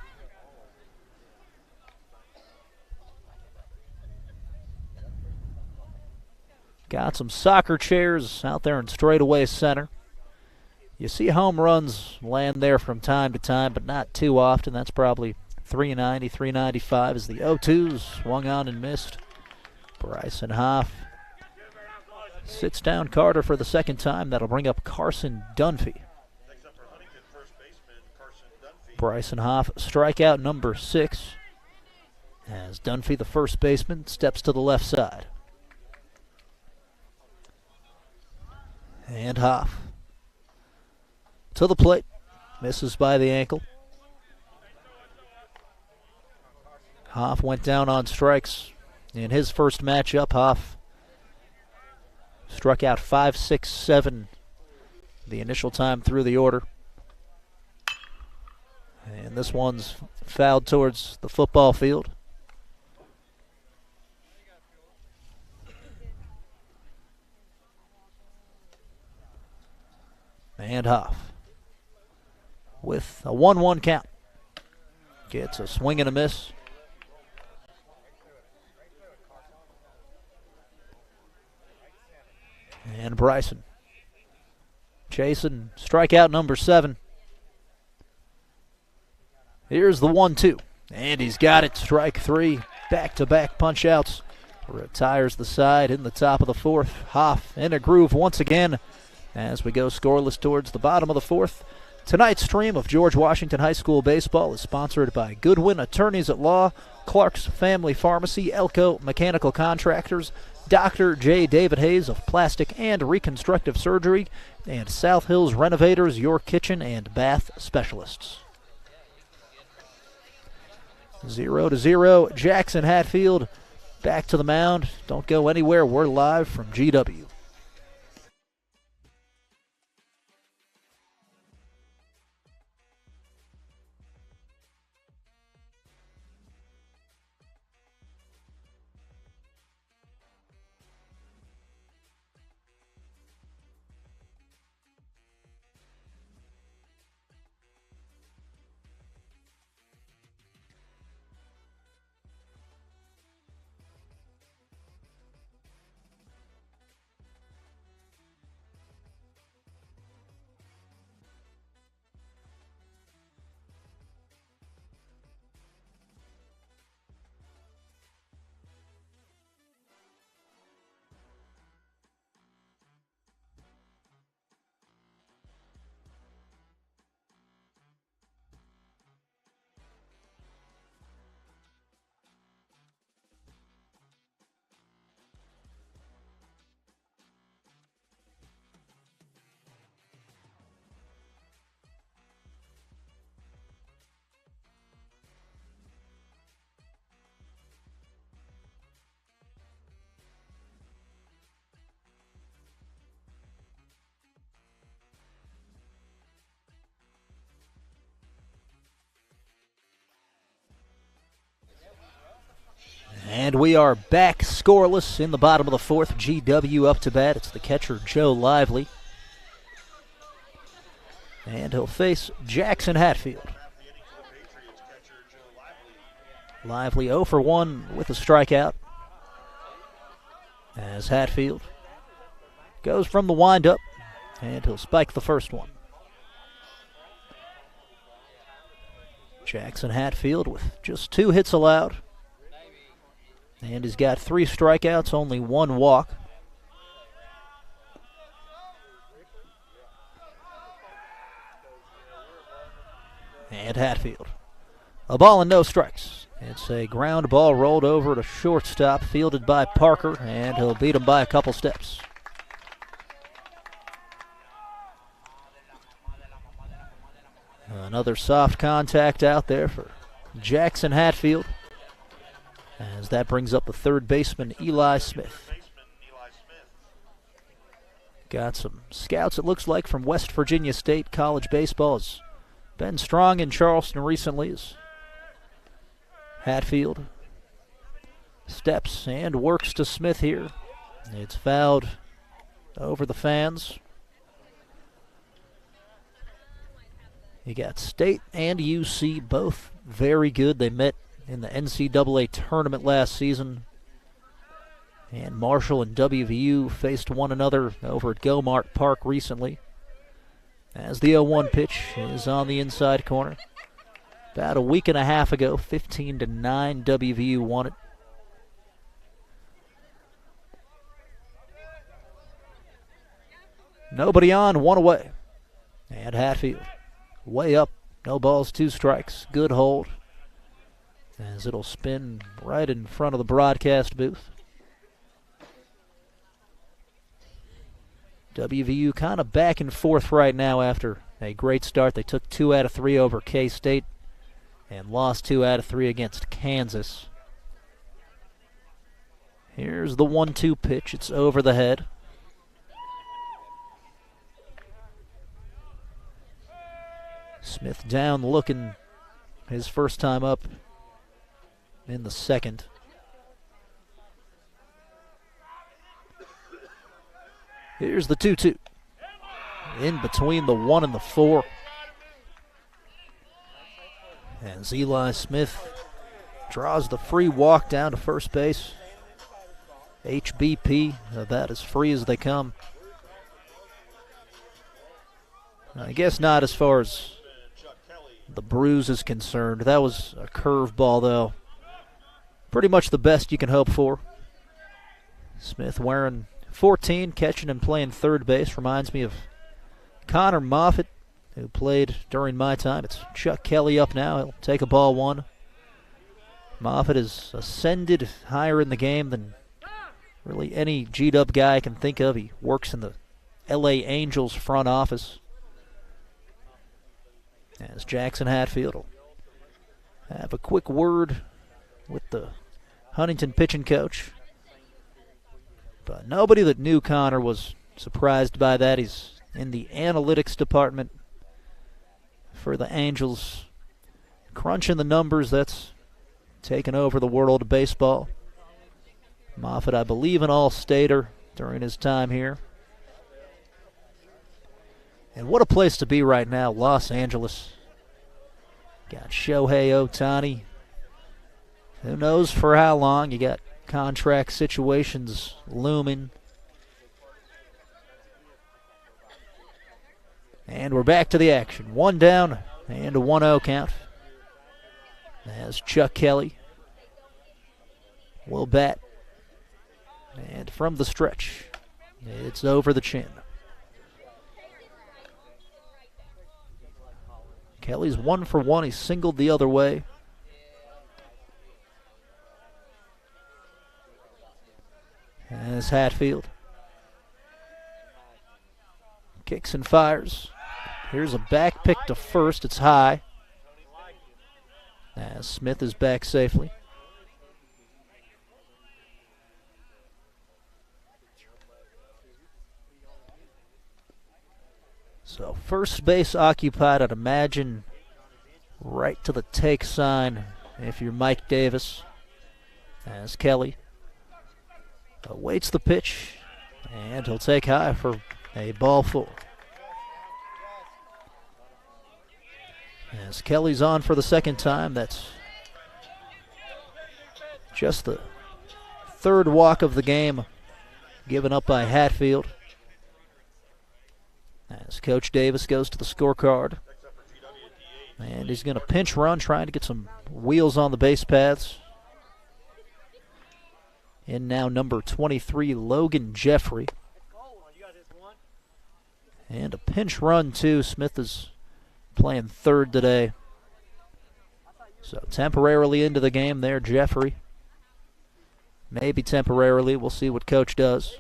Got some soccer chairs out there in straightaway center. You see home runs land there from time to time, but not too often. That's probably 390, 395 as the 0-2 swung on and missed. Bryson Hoff sits down Carter for the second time. That'll bring up Carson Dunphy. Bryson Hoff, strikeout number 6. As Dunphy, the first baseman, steps to the left side. And Hoff to the plate. Misses by the ankle. Hoff went down on strikes in his first matchup. Hoff struck out 5, 6, 7 the initial time through the order. And this one's fouled towards the football field. And Hoff with a 1-1 count. Gets a swing and a miss. And Bryson chasing strikeout number 7. Here's the 1-2. And he's got it. Strike 3. Back-to-back punch-outs. Retires the side in the top of the 4th. Hoff in a groove once again as we go scoreless towards the bottom of the 4th. Tonight's stream of George Washington High School baseball is sponsored by Goodwin Attorneys at Law, Clark's Family Pharmacy, Elko Mechanical Contractors, Dr. J. David Hayes of Plastic and Reconstructive Surgery, and South Hills Renovators, your kitchen and bath specialists. 0-0, Jackson Hatfield back to the mound. Don't go anywhere. We're live from GW. And we are back scoreless in the bottom of the 4th. GW up to bat. It's the catcher, Joe Lively. And he'll face Jackson Hatfield. Lively 0 for 1 with a strikeout. As Hatfield goes from the windup, and he'll spike the first one. Jackson Hatfield with just 2 hits allowed. And he's got 3 strikeouts, only 1 walk. And Hatfield. A ball and no strikes. It's a ground ball rolled over to shortstop, fielded by Parker, and he'll beat him by a couple steps. Another soft contact out there for Jackson Hatfield, as that brings up the third baseman, Eli Smith. Got some scouts, it looks like, from West Virginia State. College baseball has been strong in Charleston recently. As Hatfield steps and works to Smith here. It's fouled over the fans. You got State and UC, both very good. They met in the NCAA tournament last season. And Marshall and WVU faced one another over at Gilmart Park recently. As the 0-1 pitch is on the inside corner. About a week and a half ago, 15-9, WVU won it. Nobody on, one away. And Hatfield way up, no balls, 2 strikes. Good hold, as it'll spin right in front of the broadcast booth. WVU kind of back and forth right now after a great start. They took 2 out of 3 over K-State and lost 2 out of 3 against Kansas. Here's the 1-2 pitch. It's over the head. Smith down looking, his first time up in the second. Here's the 2-2. In between the 1 and the 4. As Eli Smith draws the free walk down to first base. HBP, about as free as they come. I guess not as far as the bruise is concerned. That was a curveball, though. Pretty much the best you can hope for. Smith wearing 14, catching and playing third base. Reminds me of Connor Moffitt, who played during my time. It's Chuck Kelly up now. He'll take a ball 1. Moffitt has ascended higher in the game than really any G-Dub guy I can think of. He works in the LA Angels front office. As Jackson Hatfield will have a quick word with the Huntington pitching coach. But nobody that knew Connor was surprised by that. He's in the analytics department for the Angels. Crunching the numbers, that's taken over the world of baseball. Moffitt, I believe, an all-stater during his time here. And what a place to be right now, Los Angeles. Got Shohei Ohtani. Who knows for how long? You got contract situations looming. And we're back to the action. 1 down and a 1-0 count. As Chuck Kelly will bat. And from the stretch, it's over the chin. Kelly's 1 for 1. He singled the other way. As Hatfield kicks and fires. Here's a back pick to first. It's high. As Smith is back safely. So first base occupied, I'd imagine, right to the take sign if you're Mike Davis. As Kelly awaits the pitch, and he'll take high for a ball 4. As Kelly's on for the second time, that's just the third walk of the game given up by Hatfield. As Coach Davis goes to the scorecard. And he's going to pinch run, trying to get some wheels on the base paths. In now number 23, Logan Jeffrey. And a pinch run, too. Smith is playing third today. So temporarily into the game there, Jeffrey. Maybe temporarily. We'll see what Coach does.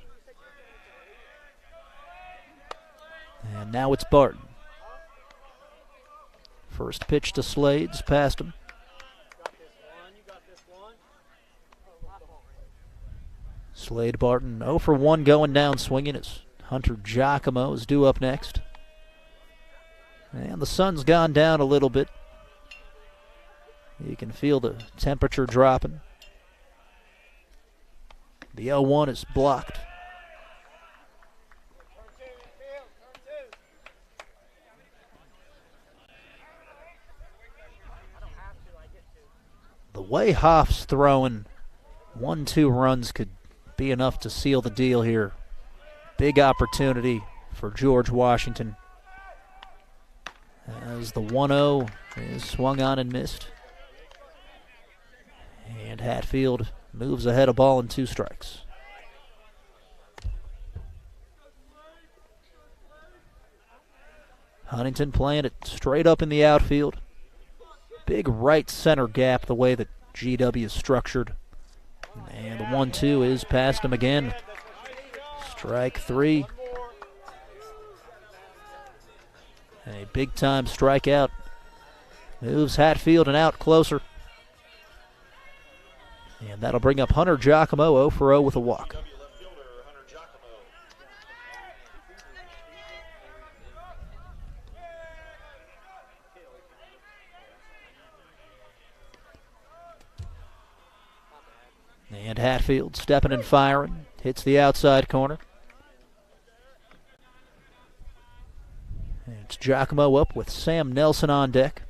And now it's Barton. First pitch to Slades, past him. Slade Barton 0 for 1 going down swinging as Hunter Giacomo is due up next. And the sun's gone down a little bit. You can feel the temperature dropping. The 0-1 is blocked. The way Hoff's throwing, 1-2 runs could be enough to seal the deal here. Big opportunity for George Washington. As the 1-0 is swung on and missed. And Hatfield moves ahead of ball in 2 strikes. Huntington playing it straight up in the outfield. Big right center gap the way that GW is structured. And the 1-2 is past him again. Strike 3. A big time strikeout. Moves Hatfield and out closer. And that'll bring up Hunter Giacomo 0 for 0 with a walk. And Hatfield stepping and firing. Hits the outside corner. And it's Giacomo up with Sam Nelson on deck.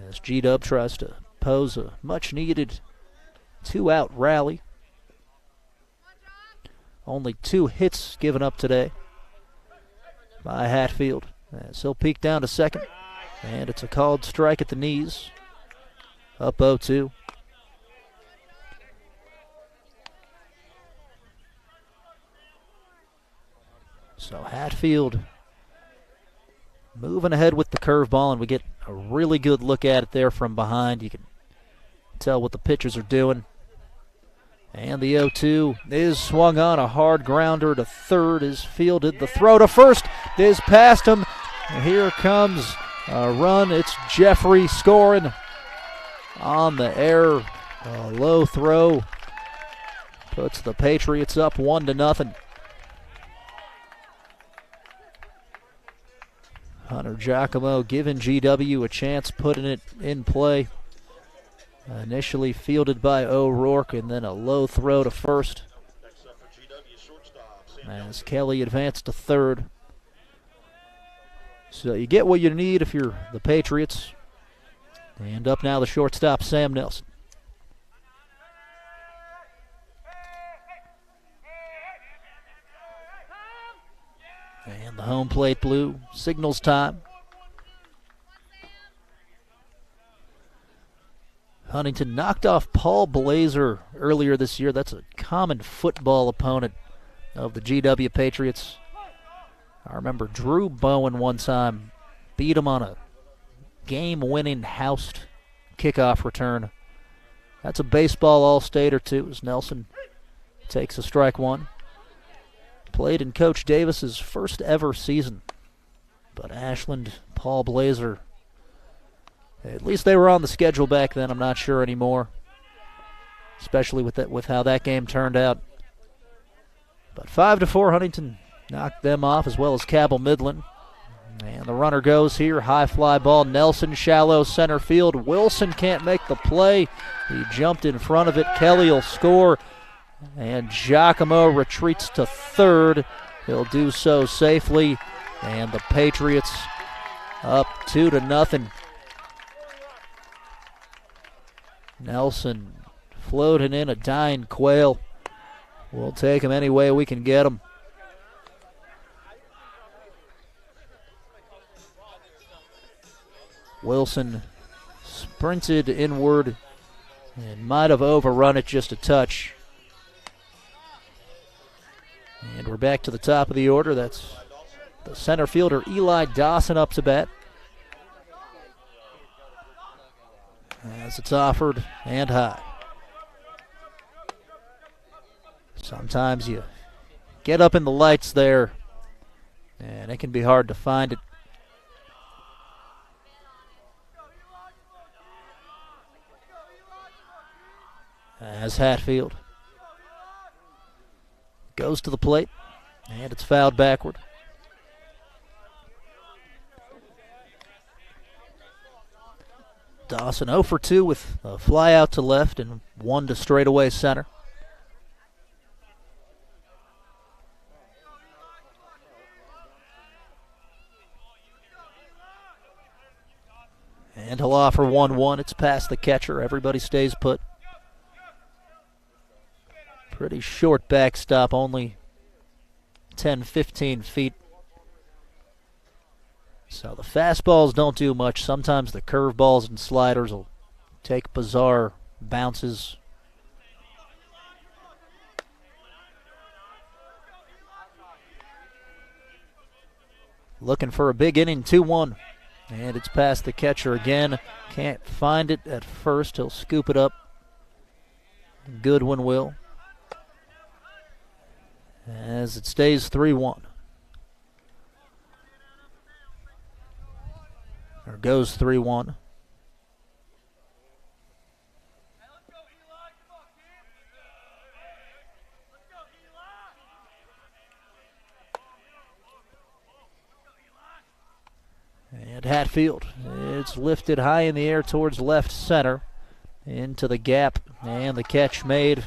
As G-Dub tries to pose a much-needed 2-out rally. Only 2 hits given up today by Hatfield. As he'll peek down to second. And it's a called strike at the knees. Up 0-2. So Hatfield moving ahead with the curveball, and we get a really good look at it there from behind. You can tell what the pitchers are doing. And the 0-2 is swung on. A hard grounder to third is fielded. The throw to first is past him. And here comes a run. It's Jeffrey scoring on the air. A low throw puts the Patriots up 1-0. Hunter Giacomo giving GW a chance, putting it in play. Initially fielded by O'Rourke, and then a low throw to first. As Kelly advanced to third. So you get what you need if you're the Patriots. And up now the shortstop, Sam Nelson. And the home plate blue signals time. Huntington knocked off Paul Blazer earlier this year. That's a common football opponent of the GW Patriots. I remember Drew Bowen one time beat him on a game-winning housed kickoff return. That's a baseball all-stater too, as Nelson takes a strike 1. Played in Coach Davis's first ever season. But Ashland, Paul Blazer, at least they were on the schedule back then. I'm not sure anymore, especially with how that game turned out. But 5-4, Huntington knocked them off, as well as Cabell Midland. And the runner goes here. High fly ball. Nelson, shallow center field. Wilson can't make the play. He jumped in front of it. Kelly will score. And Giacomo retreats to third. He'll do so safely. And the Patriots up 2-0. Nelson floating in a dying quail. We'll take him any way we can get him. Wilson sprinted inward and might have overrun it just a touch. And we're back to the top of the order. That's the center fielder, Eli Dawson, up to bat. as it's offered and high. Sometimes you get up in the lights there, and it can be hard to find it. As Hatfield goes to the plate, and it's fouled backward. Dawson 0 for 2 with a fly out to left and 1 to straightaway center. And he'll offer 1-1. It's past the catcher. Everybody stays put. Pretty short backstop, only 10-15 feet. So the fastballs don't do much. Sometimes the curveballs and sliders will take bizarre bounces. Looking for a big inning, 2-1. And it's past the catcher again. Can't find it at first. He'll scoop it up. Goodwin will. As it stays 3-1. Or goes 3-1. And Hatfield, it's lifted high in the air towards left center. Into the gap, and the catch made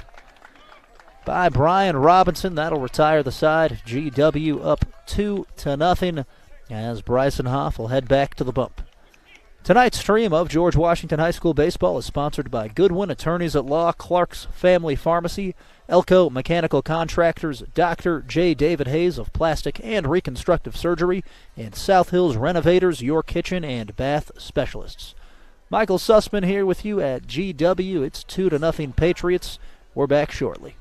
by Brian Robinson. That'll retire the side. GW up 2-0 as Bryson Hoff will head back to the bump. Tonight's stream of George Washington High School baseball is sponsored by Goodwin Attorneys at Law, Clark's Family Pharmacy, Elko Mechanical Contractors, Dr. J. David Hayes of Plastic and Reconstructive Surgery, and South Hills Renovators, your kitchen and bath specialists. Michael Sussman here with you at GW. It's 2-0 Patriots. We're back shortly.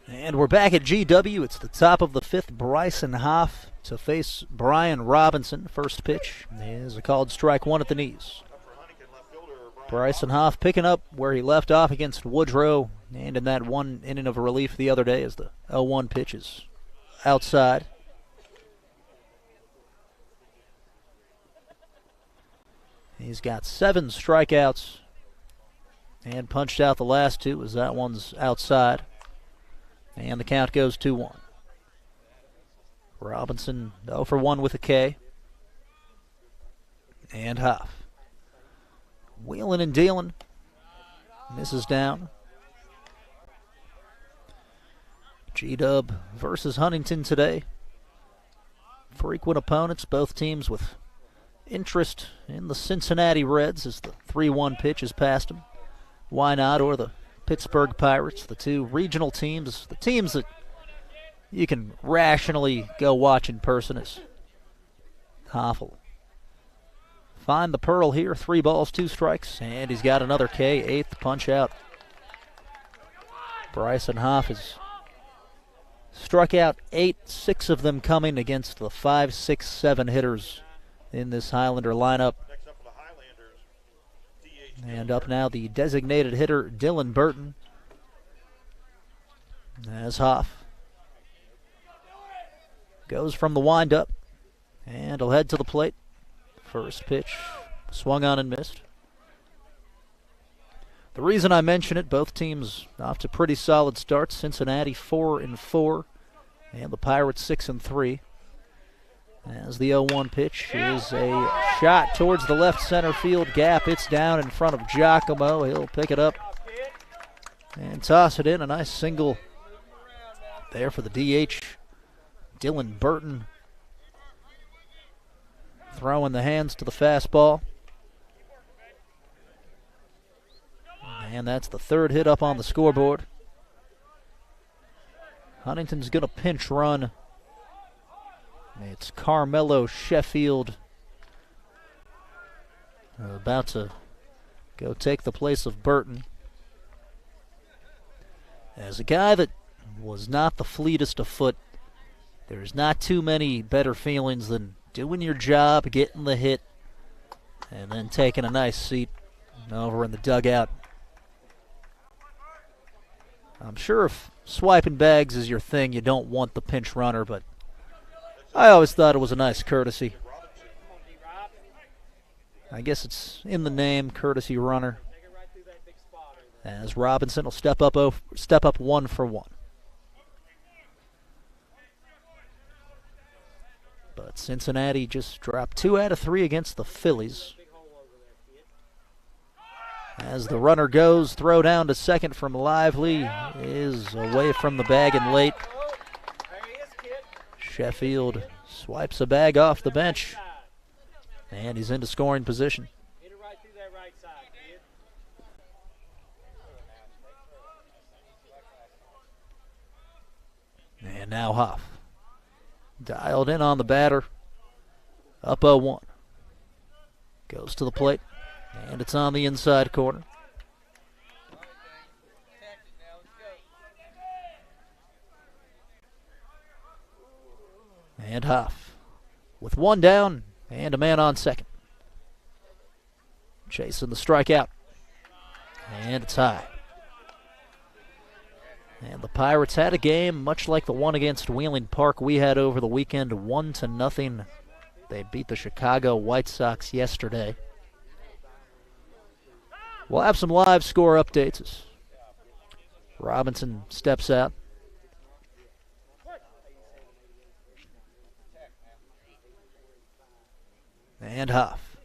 And we're back at GW. It's the top of the fifth. Bryson Hoff to face Brian Robinson. First pitch is a called strike one at the knees. Bryson Hoff picking up where he left off against Woodrow, and in that one inning of relief the other day as the 0-1 pitch is outside. He's got 7 strikeouts and punched out the last 2 as that one's outside. And the count goes 2-1. Robinson 0 for 1 with a K. And Hoff. Wheeling and dealing. Misses down. G-Dub versus Huntington today. Frequent opponents, both teams with interest in the Cincinnati Reds as the 3-1 pitch is past them. Why not? Or the Pittsburgh Pirates, the 2 regional teams, the teams that you can rationally go watch in person. As Hoffel find the pearl here, 3 balls, 2 strikes, and he's got another K, 8th punch out. Bryson Hoff has struck out 8, 6 of them coming against the 5, 6, 7 hitters in this Highlander lineup. And up now the designated hitter, Dylan Burton, as Hoff goes from the windup, and he'll head to the plate. First pitch Swung on and missed. The reason I mention it, both teams off to pretty solid starts. Cincinnati 4-4, and the Pirates 6-3. As the 0-1 pitch is a shot towards the left center field gap. It's down in front of Giacomo. He'll pick it up and toss it in. A nice single there for the DH, Dylan Burton. Throwing the hands to the fastball. And that's the third hit up on the scoreboard. Huntington's going to pinch run. It's Carmelo Sheffield about to go take the place of Burton. As a guy that was not the fleetest of foot, there's not too many better feelings than doing your job, getting the hit, and then taking a nice seat over in the dugout. I'm sure if swiping bags is your thing, you don't want the pinch runner, but I always thought it was a nice courtesy. I guess it's in the name, courtesy runner. As Robinson will step up 1 for 1. But Cincinnati just dropped 2 out of 3 against the Phillies. As the runner goes, throw down to second from Lively is away from the bag and late. Sheffield swipes a bag off the bench, and he's into scoring position. And now Huff. Dialed in on the batter. Up 0-1. Goes to the plate, and it's on the inside corner. And Huff with 1 down and a man on second. Chasing the strikeout. And it's high. And the Pirates had a game much like the one against Wheeling Park we had over the weekend, 1-0. They beat the Chicago White Sox yesterday. We'll have some live score updates as Robinson steps out. And Huff.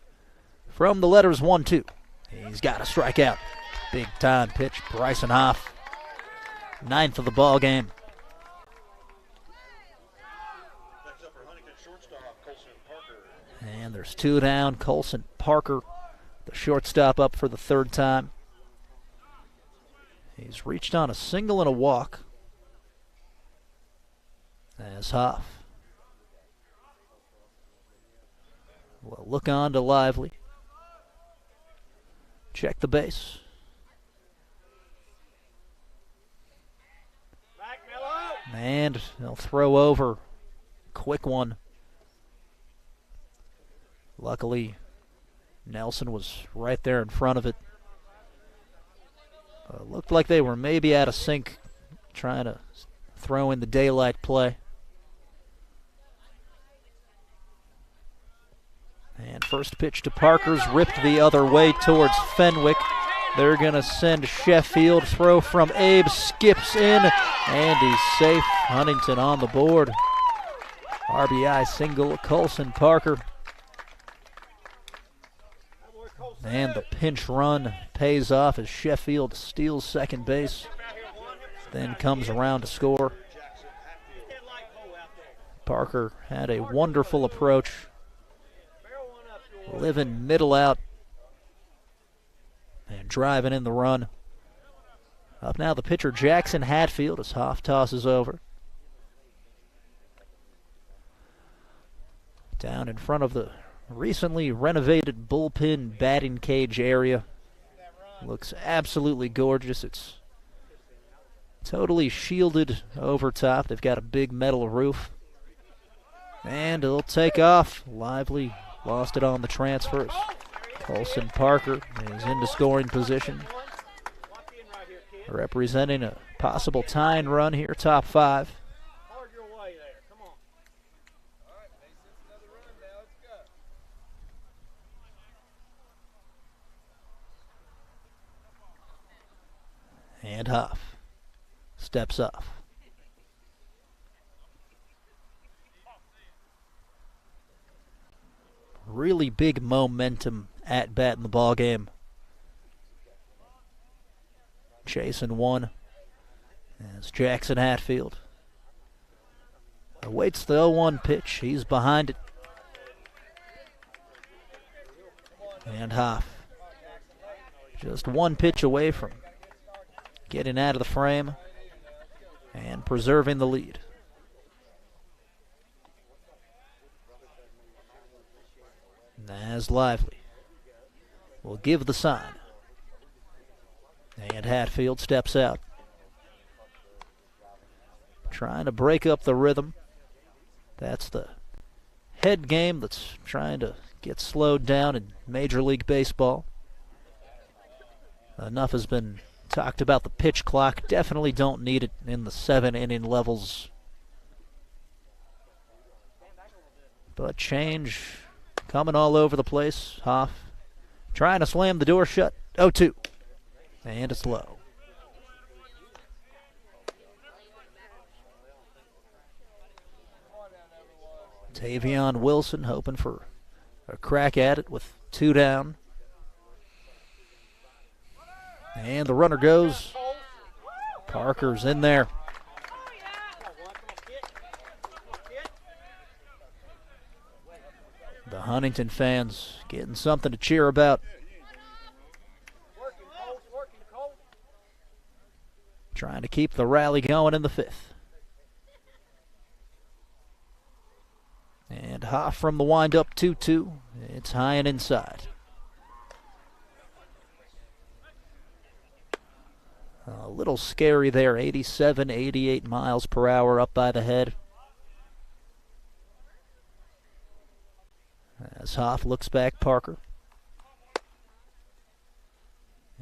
From the letters 1-2. He's got a strikeout. Big time pitch, Bryson Huff. 9th of the ball game. And there's 2 down. Colson Parker, the shortstop, up for the 3rd time. He's reached on a single and a walk. As Huff will look on to Lively. Check the base. And they'll throw over. Quick one. Luckily, Nelson was right there in front of it. Looked like they were maybe out of sync, trying to throw in the daylight play. And first pitch to Parker's ripped the other way towards Fenwick. They're going to send Sheffield. Throw from Abe, skips in, and he's safe. Huntington on the board. RBI single, Colson Parker. And the pinch run pays off as Sheffield steals second base. Then comes around to score. Parker had a wonderful approach. Living middle out. And driving in the run. Up now the pitcher Jackson Hatfield as Hoff tosses over. Down in front of the recently renovated bullpen batting cage area. Looks absolutely gorgeous. It's totally shielded over top. They've got a big metal roof. And it'll take off. Lively lost it on the transfers. Colson Parker is into scoring position. Representing a possible tying run here, top 5. And Huff steps off. Really big momentum at bat in the ball game. Chasing one as Jackson Hatfield awaits the 0-1 pitch. He's behind it. And Huff just one pitch away from getting out of the frame and preserving the lead. As Lively will give the sign. And Hatfield steps out. Trying to break up the rhythm. That's the head game that's trying to get slowed down in Major League Baseball. Enough has been talked about the pitch clock. Definitely don't need it in the 7-inning levels. But change coming all over the place. Hoff trying to slam the door shut. 0-2. And it's low. Tavion Wilson hoping for a crack at it with 2 down. And the runner goes. Parker's in there. The Huntington fans getting something to cheer about. Trying to keep the rally going in the 5th. And Hoff from the windup, 2-2. It's high and inside. A little scary there, 87, 88 miles per hour up by the head. As Hoff looks back, Parker.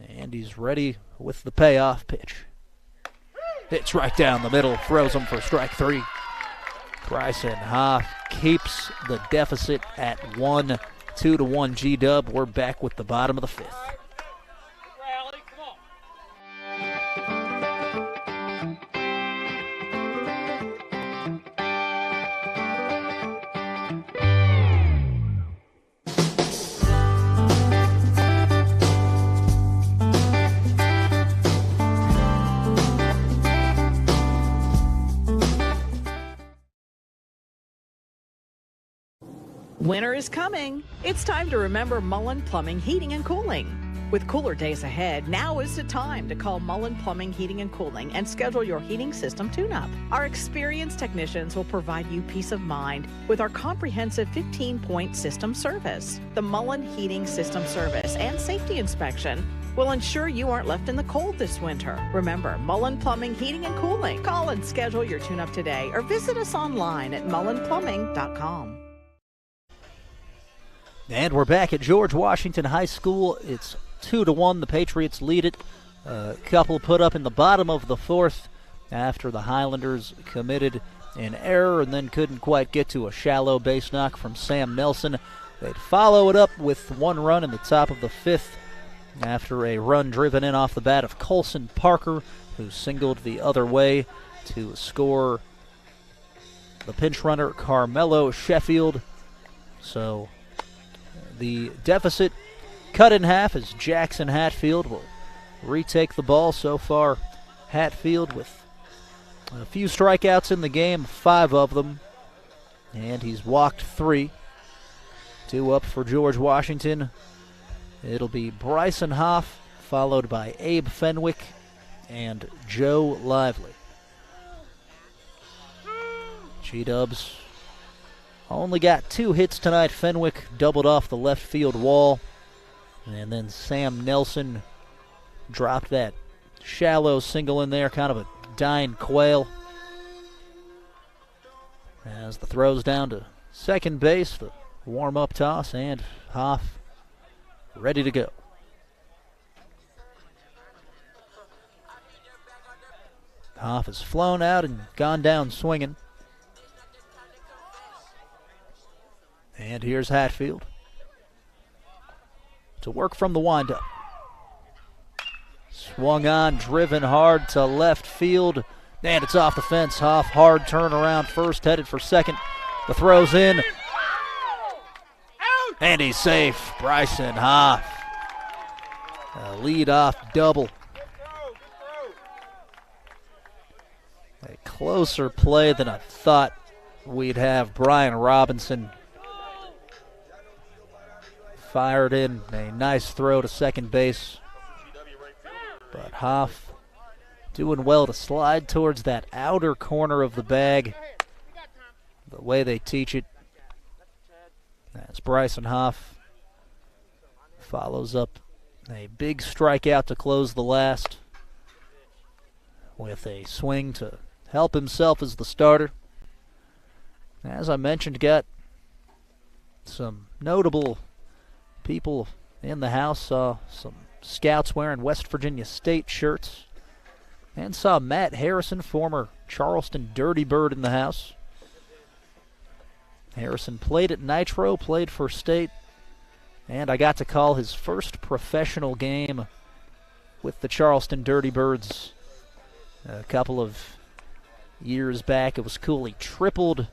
And he's ready with the payoff pitch. It's right down the middle, throws him for strike 3. Bryson Hoff keeps the deficit at 1, 2-1 G-Dub. We're back with the bottom of the 5th. Winter is coming. It's time to remember Mullen Plumbing, Heating, and Cooling. With cooler days ahead, now is the time to call Mullen Plumbing, Heating, and Cooling and schedule your heating system tune-up. Our experienced technicians will provide you peace of mind with our comprehensive 15-point system service. The Mullen Heating System Service and Safety Inspection will ensure you aren't left in the cold this winter. Remember, Mullen Plumbing, Heating, and Cooling. Call and schedule your tune-up today or visit us online at mullenplumbing.com. And we're back at George Washington High School. It's 2-1. The Patriots lead it. A couple put up in the bottom of the 4th after the Highlanders committed an error and then couldn't quite get to a shallow base knock from Sam Nelson. They'd follow it up with 1 run in the top of the 5th after a run driven in off the bat of Colson Parker, who singled the other way to score the pinch runner Carmelo Sheffield. So the deficit cut in half as Jackson Hatfield will retake the ball. So far, Hatfield with a few strikeouts in the game, 5 of them, and he's walked 3. 2 up for George Washington. It'll be Bryson Hoff, followed by Abe Fenwick and Joe Lively. G-Dubs only got 2 hits tonight. Fenwick doubled off the left field wall. And then Sam Nelson dropped that shallow single in there, kind of a dying quail. As the throw's down to second base, the warm-up toss, and Hoff ready to go. Hoff has flown out and gone down swinging. And here's Hatfield to work from the windup. Swung on, driven hard to left field. And it's off the fence. Hoff, hard turnaround first, headed for second. The throw's in. And he's safe. Bryson Hoff. A lead-off double. A closer play than I thought we'd have. Brian Robinson fired in a nice throw to second base. But Hoff doing well to slide towards that outer corner of the bag. The way they teach it. As Bryson Hoff follows up a big strikeout to close the last with a swing to help himself as the starter. As I mentioned, got some notable people in the house. Saw some scouts wearing West Virginia State shirts. And saw Matt Harrison, former Charleston Dirty Bird, in the house. Harrison played at Nitro, played for State, and I got to call his first professional game with the Charleston Dirty Birds a couple of years back. It was cool. He tripled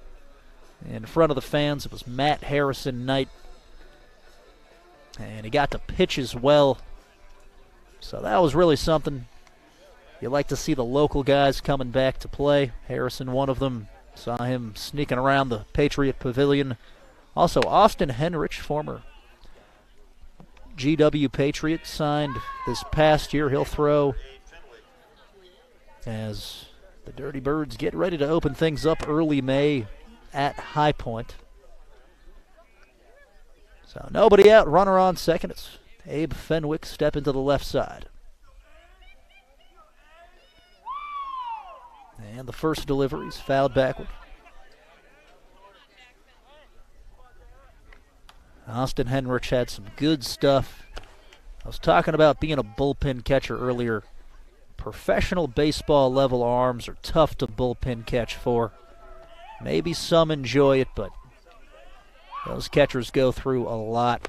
in front of the fans. It was Matt Harrison night, and he got to pitch as well. So that was really something. You like to see the local guys coming back to play. Harrison, one of them. Saw him sneaking around the Patriot Pavilion. Also, Austin Henrich, former GW Patriot, signed this past year. He'll throw as the Dirty Birds get ready to open things up early May at High Point. So nobody out, runner on second. It's Abe Fenwick stepping to the left side. And the first delivery is fouled backward. Austin Henrich had some good stuff. I was talking about being a bullpen catcher earlier. Professional baseball level arms are tough to bullpen catch for. Maybe some enjoy it, but those catchers go through a lot.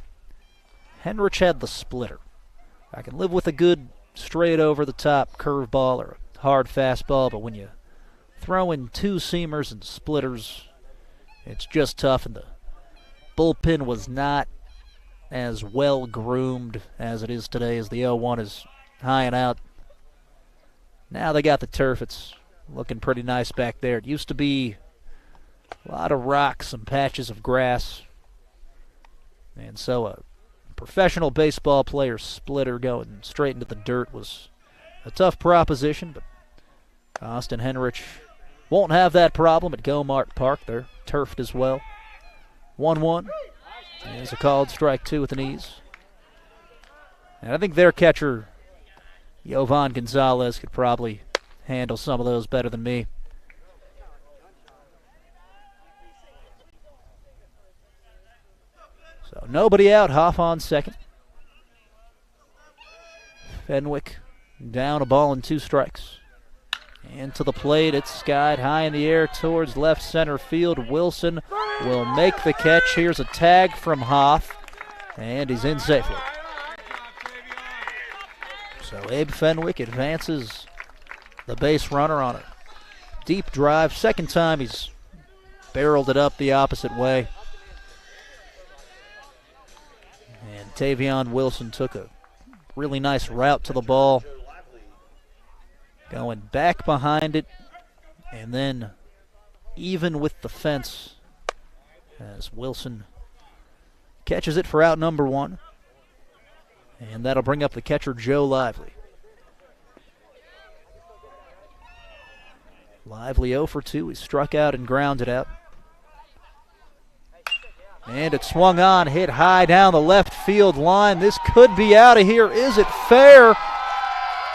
Henrich had the splitter. I can live with a good straight over the top curveball or a hard fastball, but when you throw in two seamers and splitters, it's just tough, and the bullpen was not as well groomed as it is today, as the 0-1 is high and out. Now they got the turf. It's looking pretty nice back there. It used to be a lot of rocks, some patches of grass, and so a professional baseball player's splitter going straight into the dirt was a tough proposition, but Austin Henrich won't have that problem at Gomart Park. They're turfed as well. 1-1. There's a called strike two with the knees. And I think their catcher, Yovan Gonzalez, could probably handle some of those better than me. So nobody out, Hoff on second. Fenwick down, a ball and two strikes. And to the plate, it's skied high in the air towards left center field. Wilson will make the catch. Here's a tag from Hoff, and he's in safely. So Abe Fenwick advances the base runner on a deep drive. Second time he's barreled it up the opposite way. And Tavion Wilson took a really nice route to the ball, going back behind it, and then even with the fence as Wilson catches it for out number one. And that'll bring up the catcher, Joe Lively. Lively 0 for 2. He struck out and grounded out. And it swung on, hit high down the left field line. This could be out of here. Is it fair?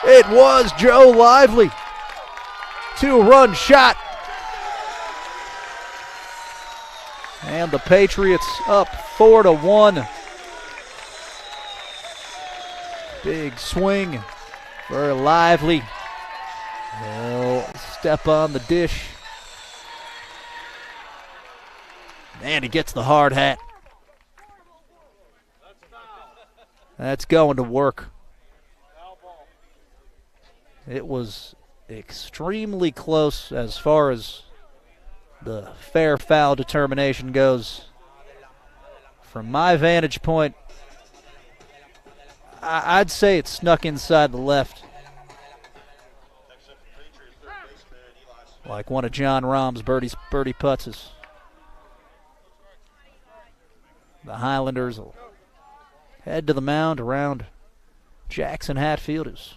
It was Joe Lively. 2-run shot. And the Patriots up 4-1. Big swing for Lively. He'll step on the dish. And he gets the hard hat. That's going to work. It was extremely close as far as the fair foul determination goes. From my vantage point, I'd say it snuck inside the left. Like one of John Rahm's birdie putts. The Highlanders will head to the mound around Jackson Hatfield, who's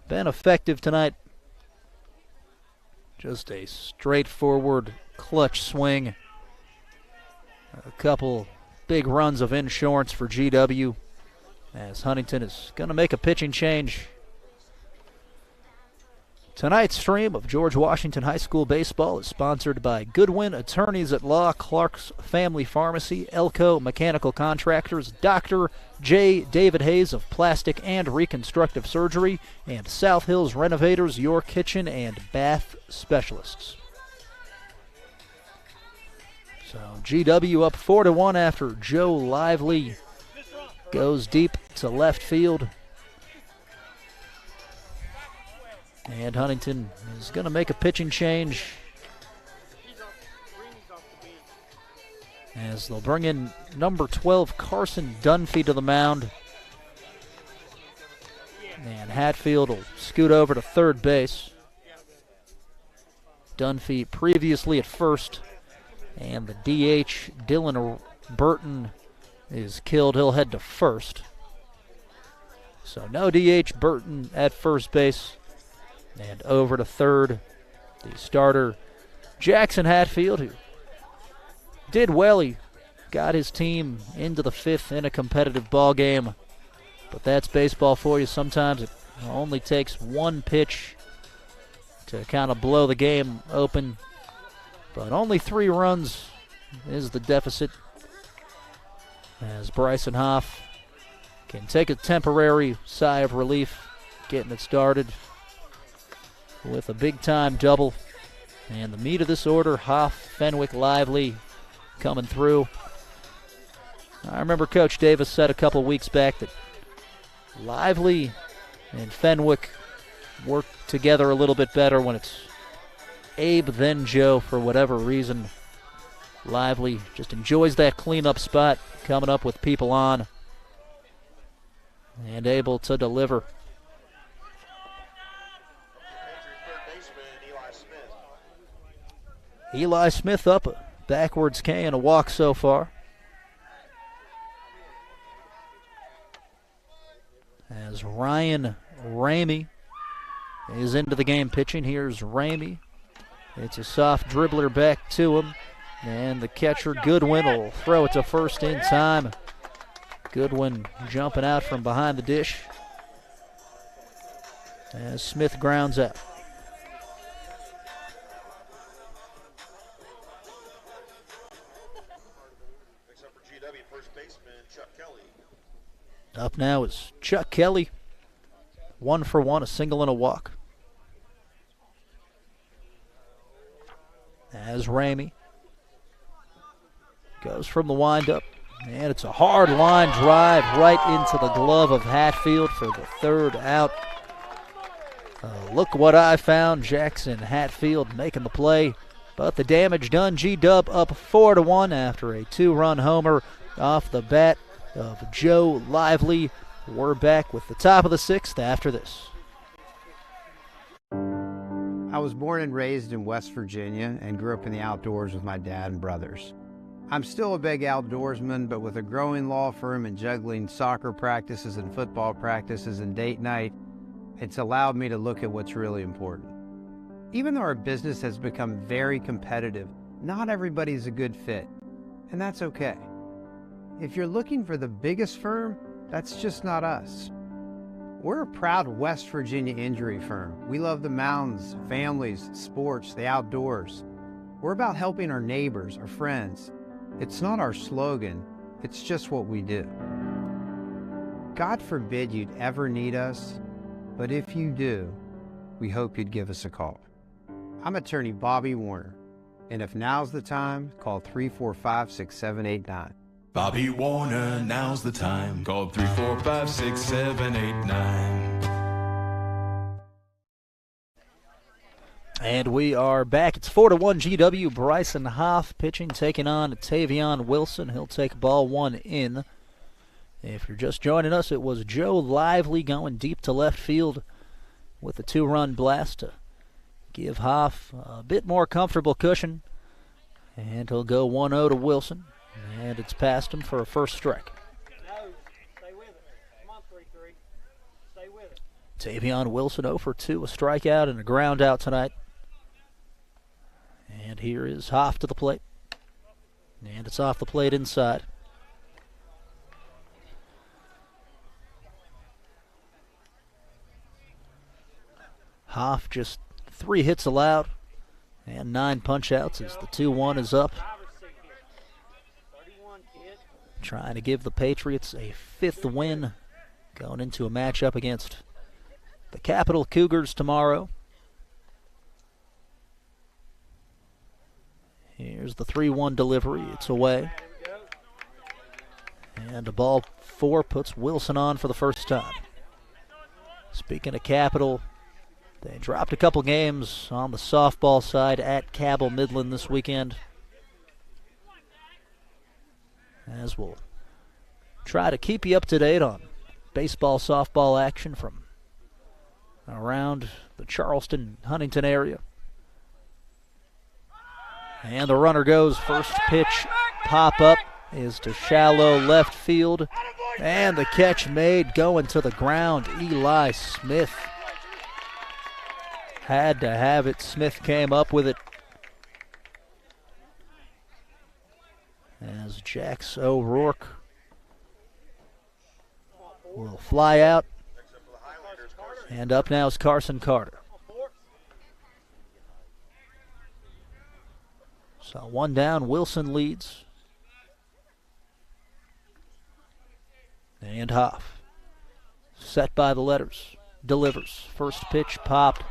been effective tonight. Just a straightforward clutch swing. A couple big runs of insurance for GW, as Huntington is going to make a pitching change. Tonight's stream of George Washington High School baseball is sponsored by Goodwin Attorneys at Law, Clark's Family Pharmacy, Elko Mechanical Contractors, Dr. J. David Hayes of Plastic and Reconstructive Surgery, and South Hills Renovators, your kitchen and bath specialists. So GW up 4-1 after Joe Lively goes deep to left field. And Huntington is going to make a pitching change as they'll bring in number 12, Carson Dunphy, to the mound. And Hatfield will scoot over to third base. Dunphy previously at first. And the DH, Dylan Burton, is killed. He'll head to first. So no DH, Burton at first base. And over to third, the starter, Jackson Hatfield, who did well. He got his team into the fifth in a competitive ball game. But that's baseball for you. Sometimes it only takes one pitch to kind of blow the game open. But only 3 runs is the deficit, as Bryson Hoff can take a temporary sigh of relief getting it started with a big-time double. And the meat of this order, Hoff, Fenwick, Lively coming through. I remember Coach Davis said a couple weeks back that Lively and Fenwick work together a little bit better when it's Abe then Joe for whatever reason. Lively just enjoys that cleanup spot, coming up with people on, and able to deliver. Eli Smith up a backwards K and a walk so far. As Ryan Ramey is into the game pitching. Here's Ramey. It's a soft dribbler back to him. And the catcher, Goodwin, will throw it to first in time. Goodwin jumping out from behind the dish as Smith grounds out. Up now is Chuck Kelly. 1 for 1, a single and a walk. As Ramey goes from the windup, and it's a hard line drive right into the glove of Hatfield for the third out. Look what I found. Jackson Hatfield making the play, but the damage done. G-Dub up 4-1 after a 2-run homer off the bat of Joe Lively. We're back with the top of the 6th after this. I was born and raised in West Virginia and grew up in the outdoors with my dad and brothers. I'm still a big outdoorsman, but with a growing law firm and juggling soccer practices and football practices and date night, it's allowed me to look at what's really important. Even though our business has become very competitive, not everybody's a good fit, and that's okay. If you're looking for the biggest firm, that's just not us. We're a proud West Virginia injury firm. We love the mountains, families, sports, the outdoors. We're about helping our neighbors, our friends. It's not our slogan, it's just what we do. God forbid you'd ever need us, but if you do, we hope you'd give us a call. I'm attorney Bobby Warner, and if now's the time, call 345-6789. Bobby Warner, now's the time. Call 345-6789. And we are back. It's 4-1 GW. Bryson Hoff pitching, taking on Tavion Wilson. He'll take ball one in. If you're just joining us, it was Joe Lively going deep to left field with a 2-run blast to give Hoff a bit more comfortable cushion. And he'll go 1-0 to Wilson. And it's past him for a first strike. Tavion Wilson 0 for 2, a strikeout and a ground out tonight. And here is Hoff to the plate. And it's off the plate inside. Hoff just 3 hits allowed and 9 punch-outs as the 2-1 is up. Trying to give the Patriots a 5th win going into a matchup against the Capital Cougars tomorrow. Here's the 3-1 delivery. It's away. And a ball 4 puts Wilson on for the first time. Speaking of Capital, they dropped a couple games on the softball side at Cabell Midland this weekend. As we'll try to keep you up to date on baseball, softball action from around the Charleston, Huntington area. And the runner goes. First pitch pop up is to shallow left field. And the catch made going to the ground. Eli Smith had to have it. Smith came up with it. As Jax O'Rourke will fly out. And up now is Carson Carter. So 1 down, Wilson leads. And Hoff, set by the letters, delivers. First pitch popped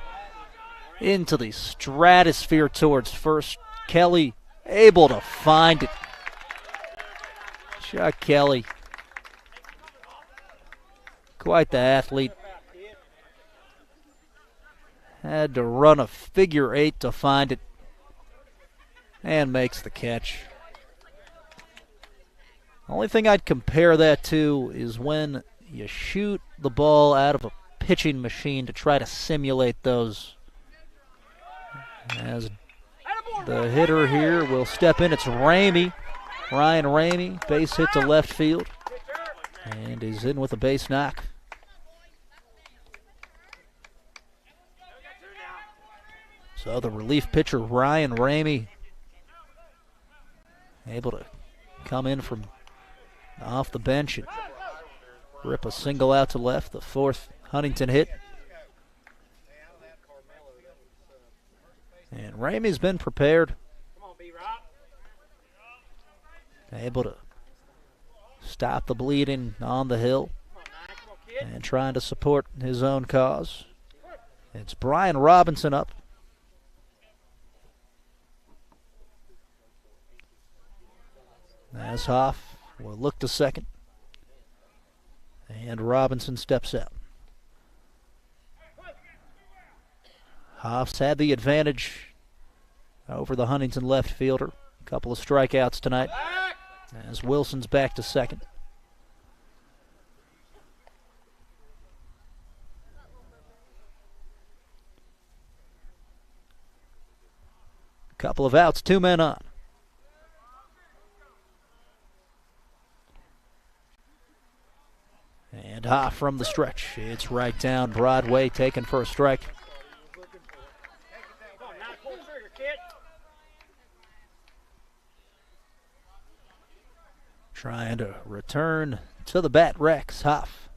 into the stratosphere towards first. Kelly able to find it. Chuck Kelly, quite the athlete. Had to run a figure 8 to find it. And makes the catch. Only thing I'd compare that to is when you shoot the ball out of a pitching machine to try to simulate those. As the hitter here will step in, it's Ramey. Ryan Ramey, base hit to left field. And he's in with a base knock. So the relief pitcher, Ryan Ramey, able to come in from off the bench and rip a single out to left, the 4th Huntington hit. And Ramey's been prepared. Able to stop the bleeding on the hill and trying to support his own cause. It's Brian Robinson up. As Hoff will look to second. And Robinson steps out. Hoff's had the advantage over the Huntington left fielder. A couple of strikeouts tonight. As Wilson's back to second. Couple of outs, 2 men on. And Hoff from the stretch. It's right down Broadway, taken for a strike. Trying to return to the bat, Rex Hoff.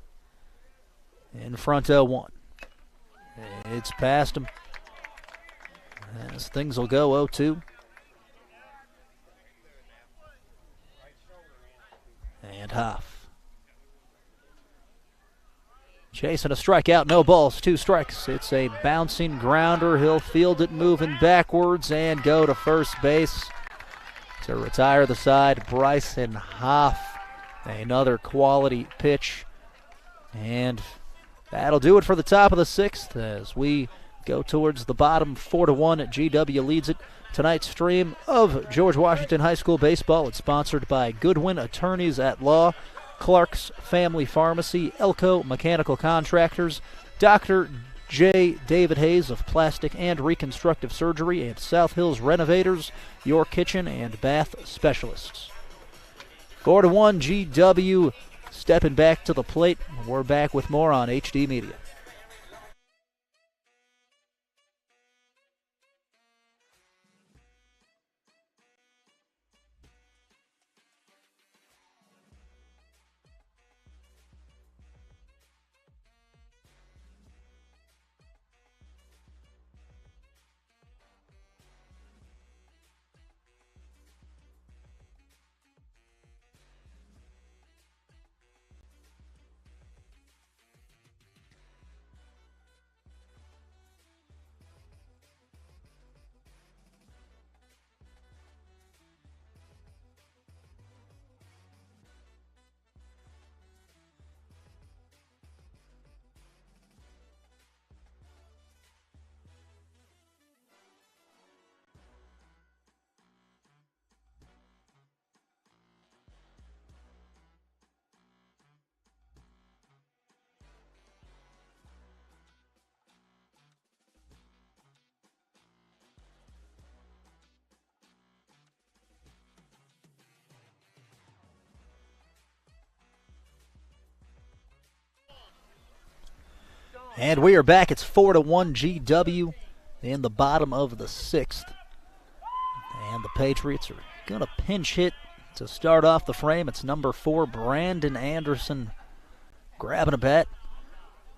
In front 0-1. It's past him. As things will go 0-2. And Hoff chasing a strikeout, no balls, 2 strikes. It's a bouncing grounder. He'll field it moving backwards and go to first base to retire the side. Bryson Hoff, another quality pitch. And that'll do it for the top of the 6th as we go towards the bottom 4-1. GW leads it. Tonight's stream of George Washington High School baseball is sponsored by Goodwin Attorneys at Law, Clark's Family Pharmacy, Elko Mechanical Contractors, Dr. J. David Hayes of Plastic and Reconstructive Surgery, and South Hills Renovators, your kitchen and bath specialists. 4-1 GW stepping back to the plate. We're back with more on HD Media. And we are back. It's 4-1 GW in the bottom of the 6th. And the Patriots are going to pinch hit to start off the frame. It's number 4, Brandon Anderson, grabbing a bat.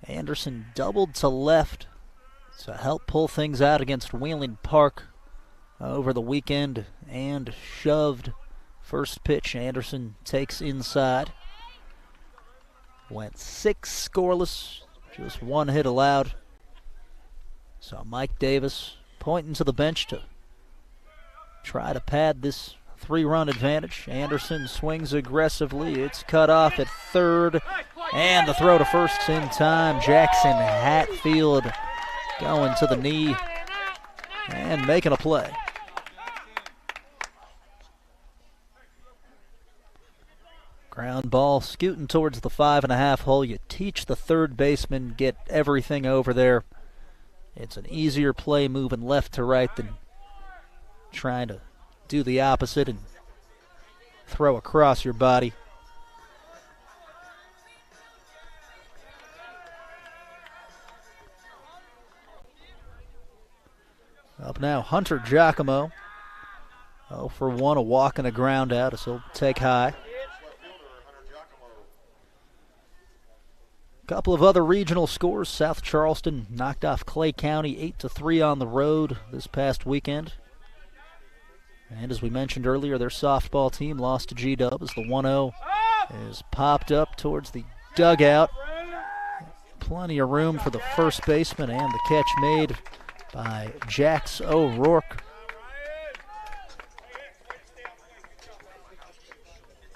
Anderson doubled to left to help pull things out against Wheeling Park over the weekend and shoved. First pitch, Anderson takes inside. Went 6 scoreless. Just 1 hit allowed. So Mike Davis pointing to the bench to try to pad this 3-run advantage. Anderson swings aggressively. It's cut off at third. And the throw to first in time. Jackson Hatfield going to the knee and making a play. Ground ball scooting towards the 5.5 hole. You teach the third baseman, get everything over there. It's an easier play moving left to right than trying to do the opposite and throw across your body. Up now, Hunter Giacomo. 0 for 1, a walk and a ground out as he'll take high. Couple of other regional scores. South Charleston knocked off Clay County 8-3 on the road this past weekend. And as we mentioned earlier, their softball team lost to G-Dub as the 1-0 is popped up towards the dugout. Plenty of room for the first baseman, and the catch made by Jax O'Rourke.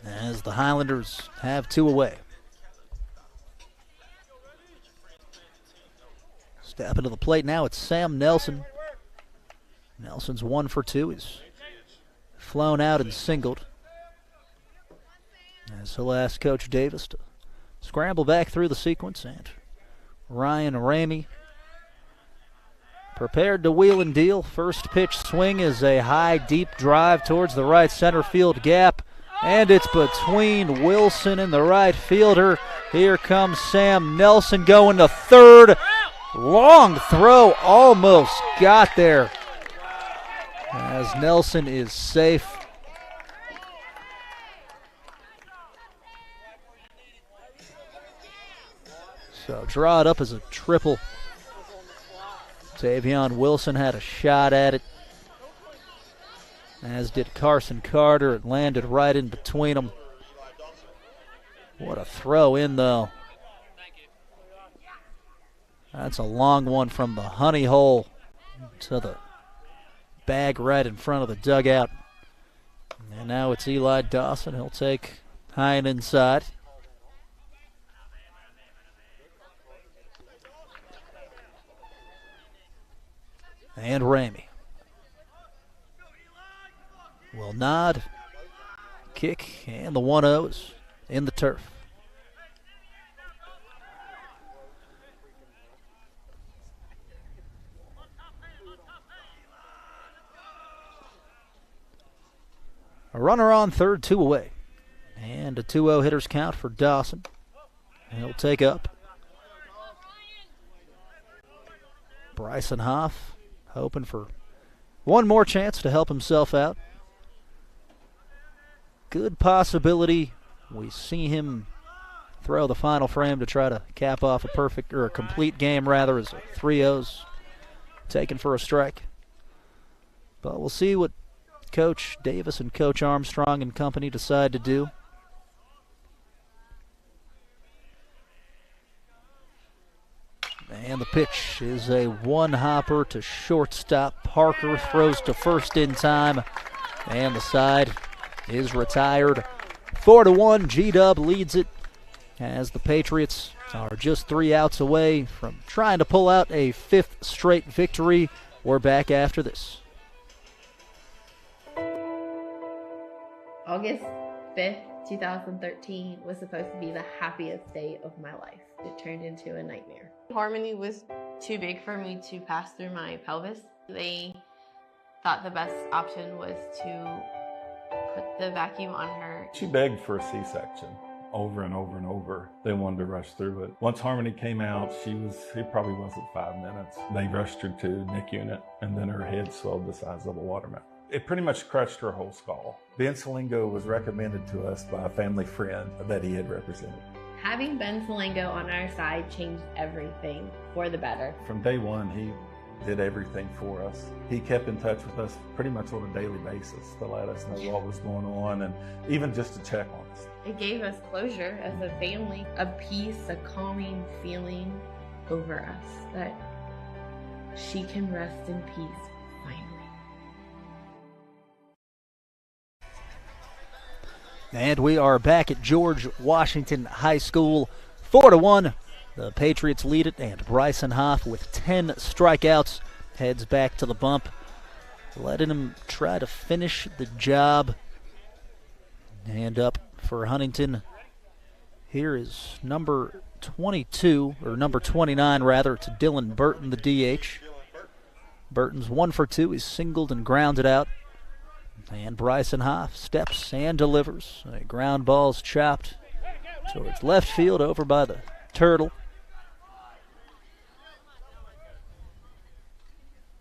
As the Highlanders have 2 away. Step into the plate now, it's Sam Nelson. Nelson's 1 for 2. He's flown out and singled. As he'll ask Coach Davis to scramble back through the sequence, and Ryan Ramey prepared to wheel and deal. First pitch swing is a high, deep drive towards the right center field gap, and it's between Wilson and the right fielder. Here comes Sam Nelson going to third. Long throw, almost got there as Nelson is safe. So draw it up as a triple. Tavion Wilson had a shot at it, as did Carson Carter. It landed right in between them. What a throw in, though. That's a long one from the honey hole to the bag right in front of the dugout. And now it's Eli Dawson. He'll take high and inside. And Ramey will nod, kick, and the 1-0 is in the turf. A runner on third, 2 away. And a 2-0 hitter's count for Dawson. He'll take up. Bryson Hoff hoping for one more chance to help himself out. Good possibility we see him throw the final frame to try to cap off a perfect, or a complete game rather, as 3-0's taken for a strike. But we'll see what Coach Davis and Coach Armstrong and company decide to do. And the pitch is a one-hopper to shortstop. Parker throws to first in time, and the side is retired. 4-1, G-Dub leads it as the Patriots are just 3 outs away from trying to pull out a 5th straight victory. We're back after this. August 5th, 2013 was supposed to be the happiest day of my life. It turned into a nightmare. Harmony was too big for me to pass through my pelvis. They thought the best option was to put the vacuum on her. She begged for a C-section over and over and over. They wanted to rush through it. Once Harmony came out, it probably wasn't 5 minutes. They rushed her to NIC unit, and then her head swelled the size of a watermelon. It pretty much crushed her whole skull. Ben Salingo was recommended to us by a family friend that he had represented. Having Ben Salingo on our side changed everything for the better. From day one, he did everything for us. He kept in touch with us pretty much on a daily basis to let us know what was going on, and even just to check on us. It gave us closure as a family, a peace, a calming feeling over us that she can rest in peace finally. And we are back at George Washington High School. 4-1. The Patriots lead it, and Bryson Hoff, with 10 strikeouts, heads back to the bump, letting him try to finish the job. And up for Huntington, here is number 22, or number 29 rather, to Dylan Burton, the DH. Burton's 1 for 2. He's singled and grounded out. And Bryson Hoff steps and delivers. A ground ball's chopped towards left field over by the turtle.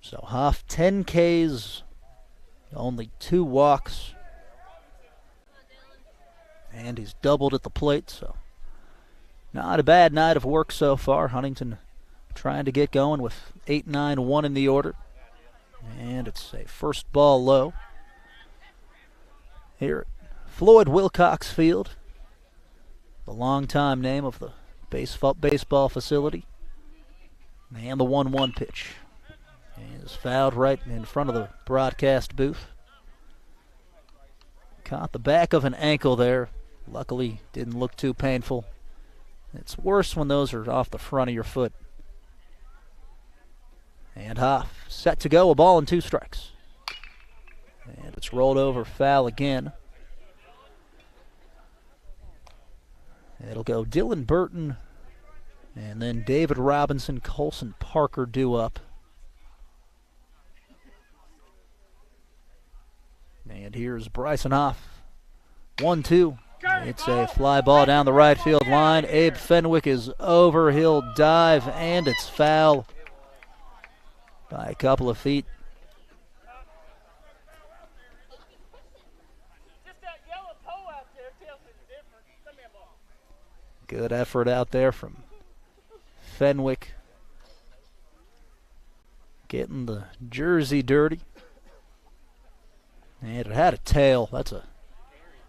So Hoff, 10 Ks, only 2 walks. And he's doubled at the plate, so not a bad night of work so far. Huntington trying to get going with 8-9-1 in the order. And it's a first ball low here at Floyd Wilcox Field, the longtime name of the baseball facility. And the 1-1 pitch is fouled right in front of the broadcast booth. Caught the back of an ankle there. Luckily, didn't look too painful. It's worse when those are off the front of your foot. And Hoff set to go, a ball and 2 strikes. And it's rolled over, foul again. It'll go Dylan Burton, and then David Robinson, Colson Parker due up. And here's Bryson Hoff. 1-2. It's a fly ball down the right field line. Abe Fenwick is over. He'll dive, and it's foul by a couple of feet. Good effort out there from Fenwick, getting the jersey dirty. And it had a tail. That's a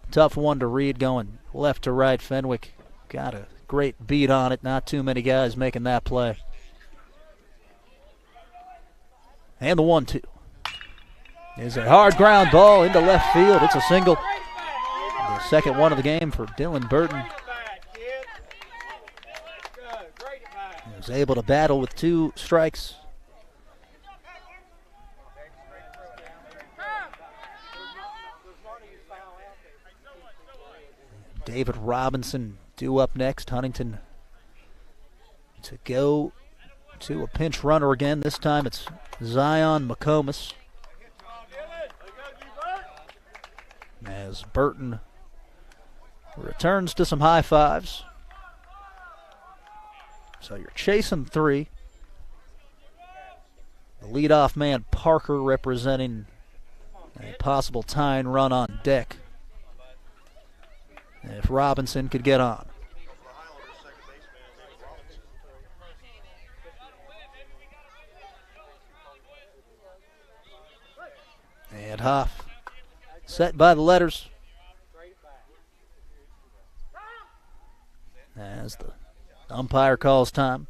tough one to read, going left to right. Fenwick got a great beat on it. Not too many guys making that play. And the 1-2 is a hard ground ball into left field. It's a single. The second one of the game for Dylan Burton. He was able to battle with 2 strikes. David Robinson due up next. Huntington to go to a pinch runner again. This time it's Zion McComas. As Burton returns to some high fives. So you're chasing three. The leadoff man, Parker, representing a possible tying run on deck if Robinson could get on. And Hoff set by the letters as the umpire calls time.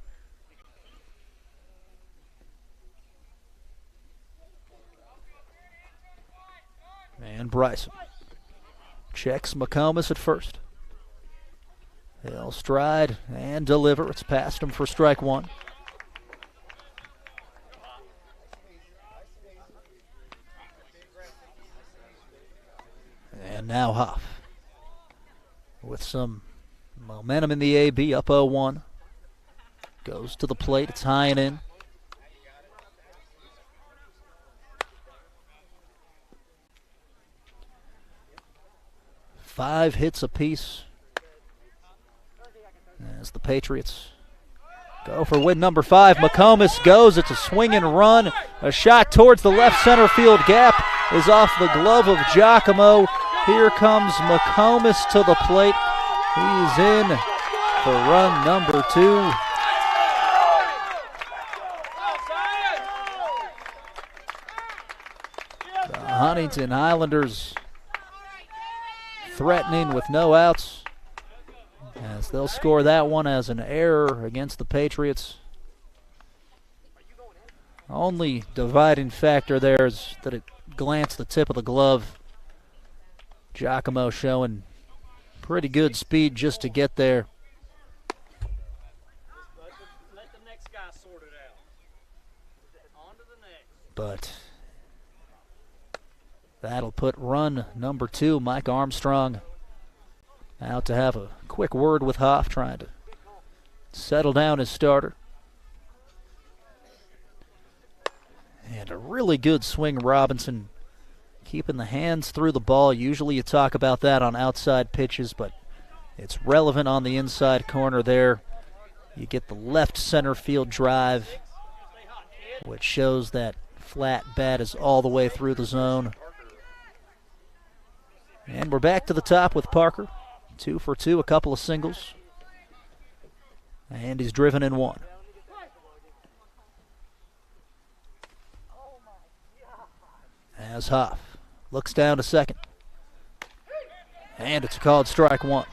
And Bryson checks McComas at first. He'll stride and deliver. It's past him for strike one. And now Hoff with some momentum in the AB, up 0-1. Goes to the plate. It's high and in. Five hits apiece as the Patriots go for win number 5. McComas goes. It's a swing and run. A shot towards the left center field gap is off the glove of Giacomo. Here comes McComas to the plate. He's in for run number 2. The Huntington Highlanders threatening with no outs, as they'll score that one as an error against the Patriots. Only dividing factor there is that it glanced the tip of the glove. Giacomo showing pretty good speed just to get there. But that'll put run number 2, Mike Armstrong, out to have a quick word with Hoff, trying to settle down his starter. And a really good swing, Robinson, keeping the hands through the ball. Usually you talk about that on outside pitches, but it's relevant on the inside corner there. You get the left center field drive, which shows that flat bat is all the way through the zone. And we're back to the top with Parker. 2 for 2, a couple of singles. And he's driven in 1. As Hoff looks down to second. And it's called strike 1.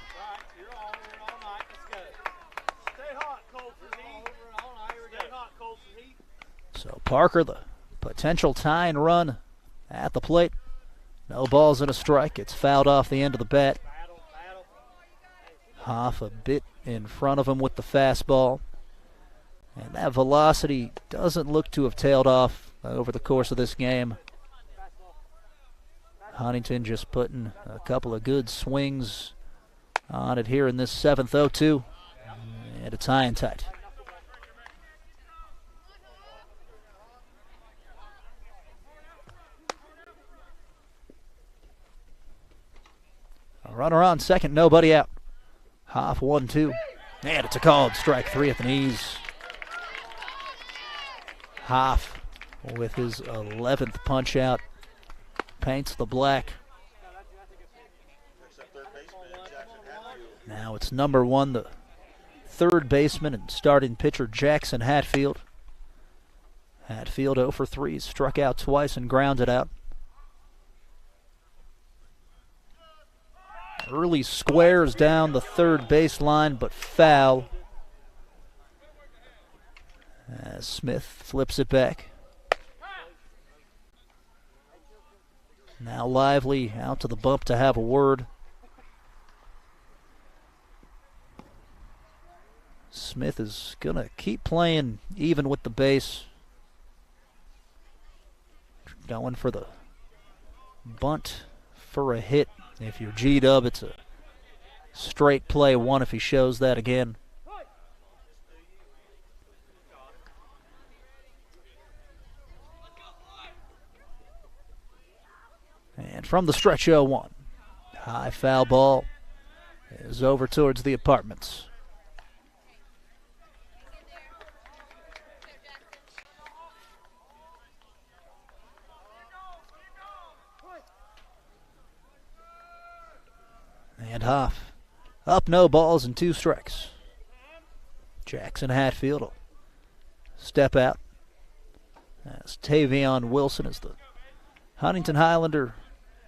So Parker, the potential tying run at the plate. No balls and a strike. It's fouled off the end of the bat. Hoff a bit in front of him with the fastball. And that velocity doesn't look to have tailed off over the course of this game. Huntington just putting a couple of good swings on it here in this 7th 0-2. And it's high and tight. A runner on second, nobody out. Hoff 1-2. And it's a called strike 3 at the knees. Hoff with his 11th punch out paints the black. Now it's number 1, the third baseman and starting pitcher Jackson Hatfield. Hatfield 0 for 3, struck out twice and grounded out. Early squares down the third baseline, but foul. As Smith flips it back. Now Lively out to the bump to have a word. Smith is going to keep playing even with the base. Going for the bunt for a hit. If you're G-Dub, it's a Straight play one if he shows that again. And from the stretch 0-1, high foul ball is over towards the apartments. And Hoff up, no balls and 2 strikes. Jackson Hatfield will step out as Tavion Wilson is the Huntington Highlander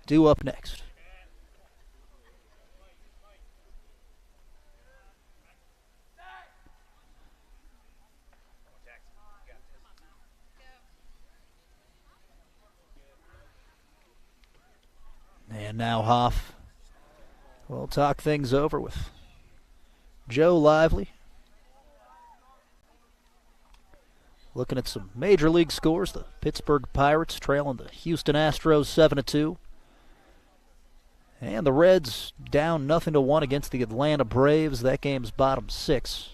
due up next. And now Hoff will talk things over with Joe Lively. Looking at some major league scores, the Pittsburgh Pirates trailing the Houston Astros 7-2. And the Reds down 0-1 against the Atlanta Braves. That game's bottom 6.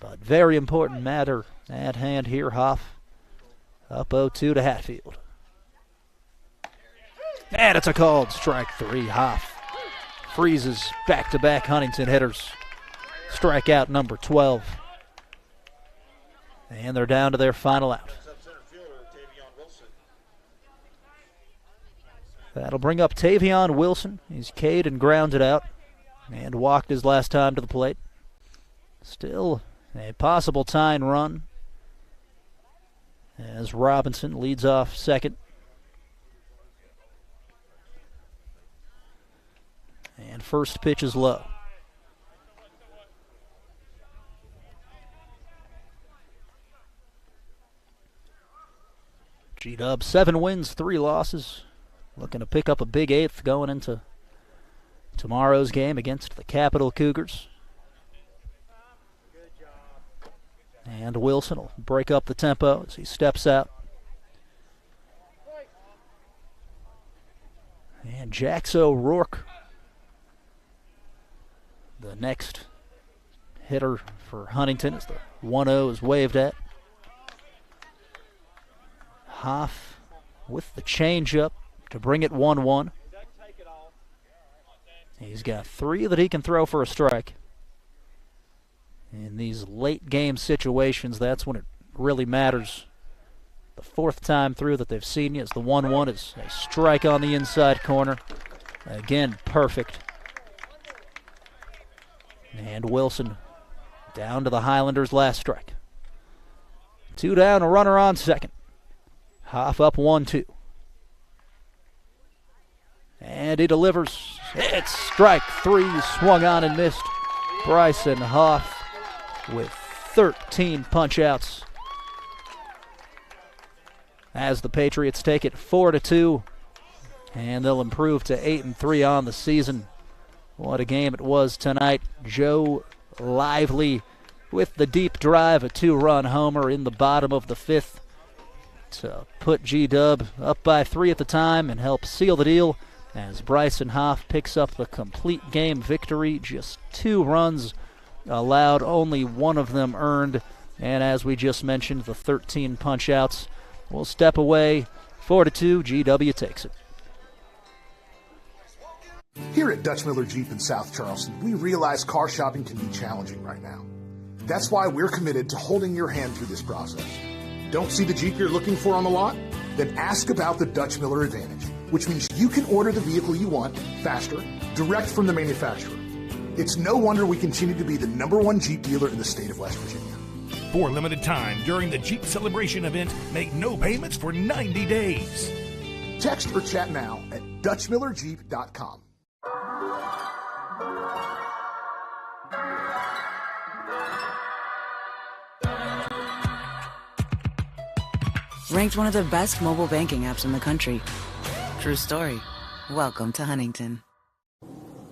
But very important matter at hand here. Hoff up 0-2 to Hatfield. And it's a called strike 3. Hoff freezes back-to-back Huntington hitters. Strikeout number 12. And they're down to their final out. That'll bring up Tavion Wilson. He's K'd and grounded out and walked his last time to the plate. Still a possible tying run as Robinson leads off second. And first pitch is low. G-Dub 7 wins, 3 losses. Looking to pick up a big 8th going into tomorrow's game against the Capital Cougars. And Wilson will break up the tempo as he steps out. And Jax O'Rourke, the next hitter for Huntington, as the 1-0 is waved at. Hoff with the changeup to bring it 1-1. He's got 3 that he can throw for a strike. In these late game situations, that's when it really matters. The 4th time through that they've seen you as the 1-1 is a strike on the inside corner. Again, perfect. And Wilson down to the Highlanders' last strike. 2 down, a runner on second. Hoff up 1-2. And he delivers. It's strike 3, swung on and missed. Bryson Hoff with 13 punch-outs as the Patriots take it 4-2, and they'll improve to 8-3 on the season. What a game it was tonight. Joe Lively with the deep drive, a 2-run homer in the bottom of the 5th to put G-Dub up by 3 at the time and help seal the deal as Bryson Hoff picks up the complete game victory. Just 2 runs allowed, only 1 of them earned, and as we just mentioned, the 13 punch-outs will step away. 4-2, GW takes it. Here at Dutch Miller Jeep in South Charleston, we realize car shopping can be challenging right now. That's why we're committed to holding your hand through this process. Don't see the Jeep you're looking for on the lot? Then ask about the Dutch Miller Advantage, which means you can order the vehicle you want faster, direct from the manufacturer. It's no wonder we continue to be the #1 Jeep dealer in the state of West Virginia. For a limited time during the Jeep Celebration event, make no payments for 90 days. Text or chat now at DutchMillerJeep.com. Ranked one of the best mobile banking apps in the country. True story. Welcome to Huntington.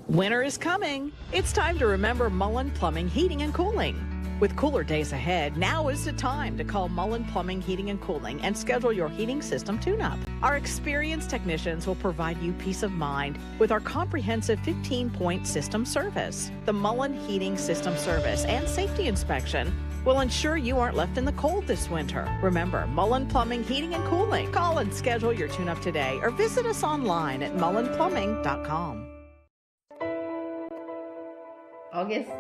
Winter is coming. It's time to remember Mullen Plumbing, Heating, and Cooling. With cooler days ahead, now is the time to call Mullen Plumbing, Heating, and Cooling and schedule your heating system tune-up. Our experienced technicians will provide you peace of mind with our comprehensive 15-point system service. The Mullen Heating System Service and Safety Inspection will ensure you aren't left in the cold this winter. Remember, Mullen Plumbing, Heating, and Cooling. Call and schedule your tune-up today or visit us online at mullenplumbing.com. August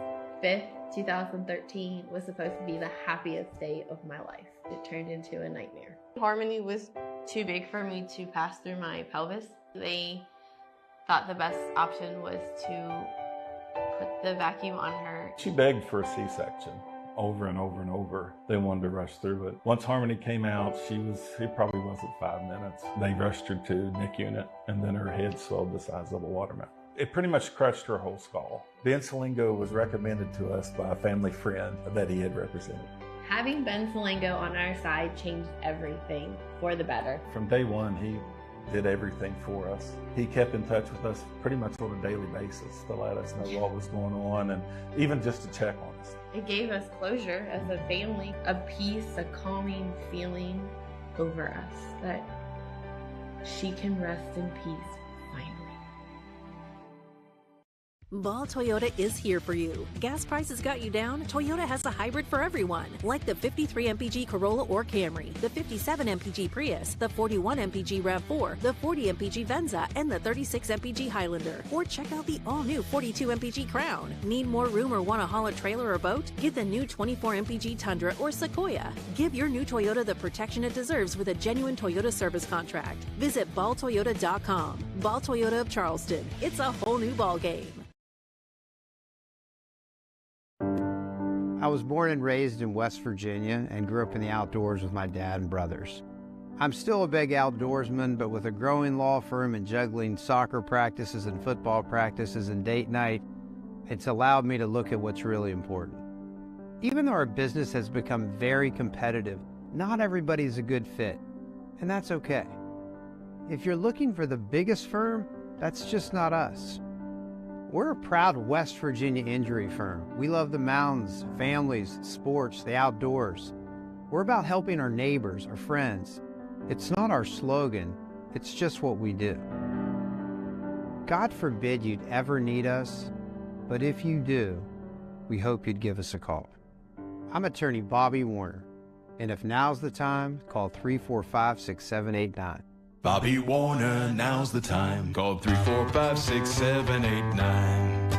5th, 2013 was supposed to be the happiest day of my life. It turned into a nightmare. Harmony was too big for me to pass through my pelvis. They thought the best option was to put the vacuum on her. She begged for a C-section over and over and over. They wanted to rush through it. Once Harmony came out, it probably wasn't 5 minutes. They rushed her to NIC unit, and then her head swelled the size of a watermelon. It pretty much crushed her whole skull. Bensalingo was recommended to us by a family friend that he had represented. Having Ben Salengo on our side changed everything for the better. From day one, he did everything for us. He kept in touch with us pretty much on a daily basis to let us know what was going on and even just to check on us. It gave us closure as a family, a peace, a calming feeling over us that she can rest in peace finally. Ball Toyota is here for you. Gas prices got you down? Toyota has a hybrid for everyone, like the 53 mpg Corolla or Camry, the 57 mpg Prius, the 41 mpg RAV4, the 40 mpg Venza, and the 36 mpg Highlander. Or check out the all-new 42 mpg Crown. Need more room or want to haul a trailer or boat? Get the new 24 mpg Tundra or Sequoia. Give your new Toyota the protection it deserves with a genuine Toyota service contract. Visit balltoyota.com. Ball Toyota of Charleston. It's a whole new ball game. I was born and raised in West Virginia and grew up in the outdoors with my dad and brothers. I'm still a big outdoorsman, but with a growing law firm and juggling soccer practices and football practices and date night, it's allowed me to look at what's really important. Even though our business has become very competitive, not everybody's a good fit, and that's okay. If you're looking for the biggest firm, that's just not us. We're a proud West Virginia injury firm. We love the mountains, families, sports, the outdoors. We're about helping our neighbors, our friends. It's not our slogan, it's just what we do. God forbid you'd ever need us, but if you do, we hope you'd give us a call. I'm attorney Bobby Warner, and if now's the time, call 345-6789. Bobby Warner, now's the time. Call 345-6789.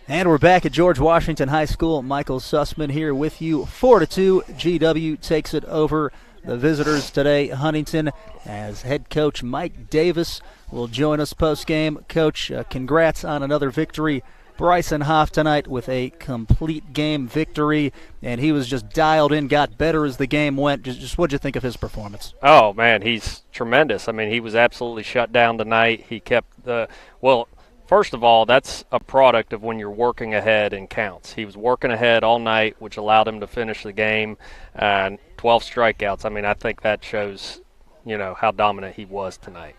And we're back at George Washington High School. Michael Sussman here with you. 4-2, GW takes it over the visitors today, Huntington, as head coach Mike Davis will join us post-game. Coach, congrats on another victory. Bryson Hoff tonight with a complete game victory, and he was just dialed in, got better as the game went. Just what'd you think of his performance? Oh, man, he's tremendous. I mean, he was absolutely shut down tonight. He kept first of all, that's a product of when you're working ahead and counts. He was working ahead all night, which allowed him to finish the game, and 12 strikeouts. I mean, I think that shows, how dominant he was tonight.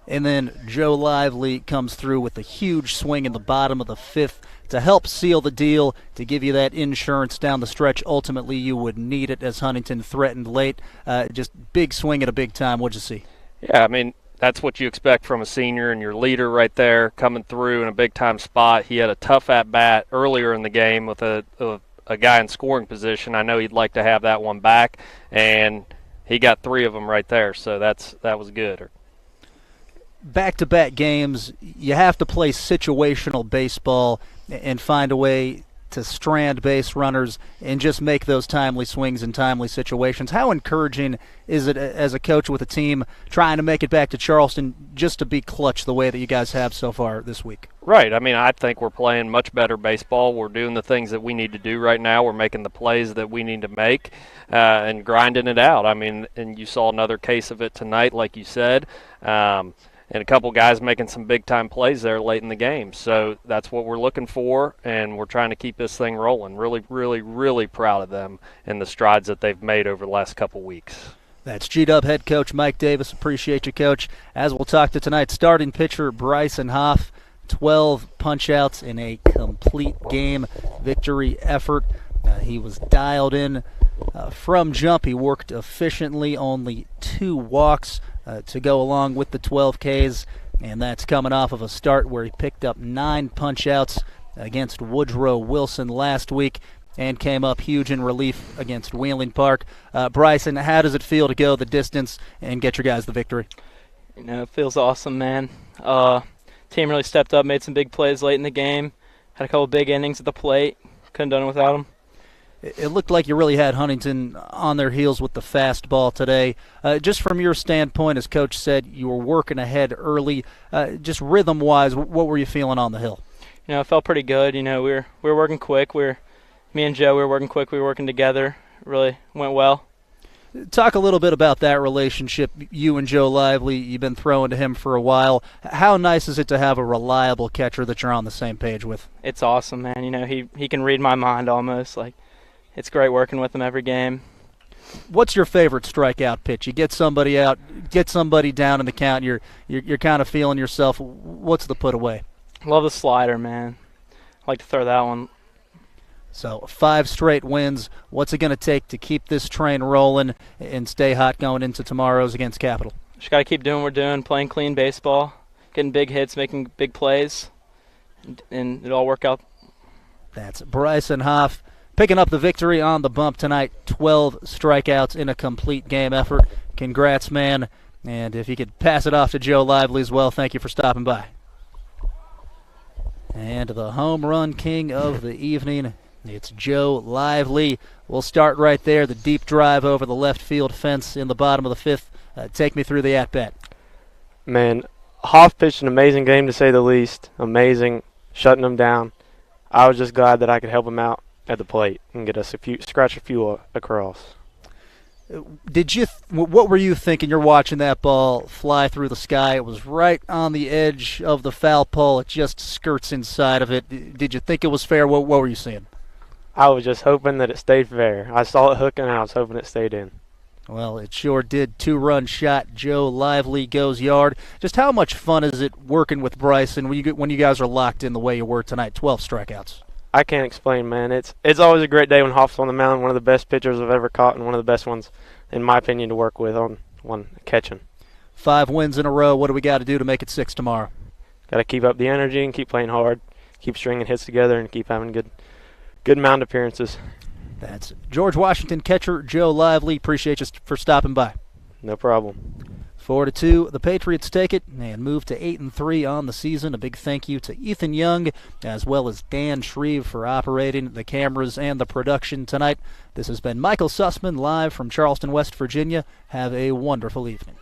And then Joe Lively comes through with a huge swing in the bottom of the fifth to help seal the deal, to give you that insurance down the stretch. Ultimately, you would need it as Huntington threatened late. Just big swing at a big time. What'd you see? Yeah, I mean, that's what you expect from a senior and your leader right there coming through in a big-time spot. He had a tough at-bat earlier in the game with a guy in scoring position. I know he'd like to have that one back, and he got 3 of them right there, so that was good. Back-to-back games, you have to play situational baseball and find a way to strand base runners and just make those timely swings in timely situations. How encouraging is it as a coach with a team trying to make it back to Charleston just to be clutch the way that you guys have so far this week? Right. I mean, I think we're playing much better baseball. We're doing the things that we need to do right now. We're making the plays that we need to make and grinding it out. I mean, and you saw another case of it tonight, like you said. And a couple guys making some big-time plays there late in the game. So that's what we're looking for, and we're trying to keep this thing rolling. Really, really, really proud of them and the strides that they've made over the last couple weeks. That's G-Dub head coach Mike Davis. Appreciate you, Coach. As we'll talk to tonight's starting pitcher, Bryson Hoff, 12 punch-outs in a complete game victory effort. He was dialed in from jump. He worked efficiently, only 2 walks to go along with the 12 Ks, and that's coming off of a start where he picked up 9 punch-outs against Woodrow Wilson last week and came up huge in relief against Wheeling Park. Bryson, how does it feel to go the distance and get your guys the victory? You know, it feels awesome, man. Team really stepped up, made some big plays late in the game, had a couple big innings at the plate. Couldn't have done it without them. It looked like you really had Huntington on their heels with the fastball today. Just from your standpoint, as Coach said, you were working ahead early. Just rhythm-wise, what were you feeling on the hill? You know, it felt pretty good. You know, we were working quick. Me and Joe, we were working quick. We were working together. It really went well. Talk a little bit about that relationship, you and Joe Lively. You've been throwing to him for a while. How nice is it to have a reliable catcher that you're on the same page with? It's awesome, man. You know, he can read my mind almost. Like, it's great working with him every game. What's your favorite strikeout pitch? You get somebody out, get somebody down in the count. You're kind of feeling yourself. What's the put away? Love the slider, man. I like to throw that one. So 5 straight wins. What's it going to take to keep this train rolling and stay hot going into tomorrow's against Capital? Just got to keep doing what we're doing, playing clean baseball, getting big hits, making big plays, and it'll all work out. That's Bryson Hoff picking up the victory on the bump tonight. 12 strikeouts in a complete game effort. Congrats, man. And if you could pass it off to Joe Lively as well, thank you for stopping by. And the home run king of the evening, it's Joe Lively. We'll start right there. The deep drive over the left field fence in the bottom of the 5th. Take me through the at-bat. Man, Hoff pitched an amazing game to say the least. Amazing, shutting him down. I was just glad that I could help him out at the plate and get us scratch a few across. What were you thinking? You're watching that ball fly through the sky. It was right on the edge of the foul pole. It just skirts inside of it. Did you think it was fair? What were you seeing? I was just hoping that it stayed fair. I saw it hooking, and I was hoping it stayed in. Well, it sure did. 2-run shot. Joe Lively goes yard. Just how much fun is it working with Bryson when you guys are locked in the way you were tonight? 12 strikeouts. I can't explain, man. It's always a great day when Hoff's on the mound. One of the best pitchers I've ever caught, and one of the best ones, in my opinion, to work with on catching. 5 wins in a row. What do we got to do to make it 6 tomorrow? Got to keep up the energy and keep playing hard, keep stringing hits together, and keep having good mound appearances. That's George Washington catcher Joe Lively. Appreciate you for stopping by. No problem. 4-2, the Patriots take it and move to 8-3 on the season. A big thank you to Ethan Young as well as Dan Shreve for operating the cameras and the production tonight. This has been Michael Sussman live from Charleston, West Virginia. Have a wonderful evening.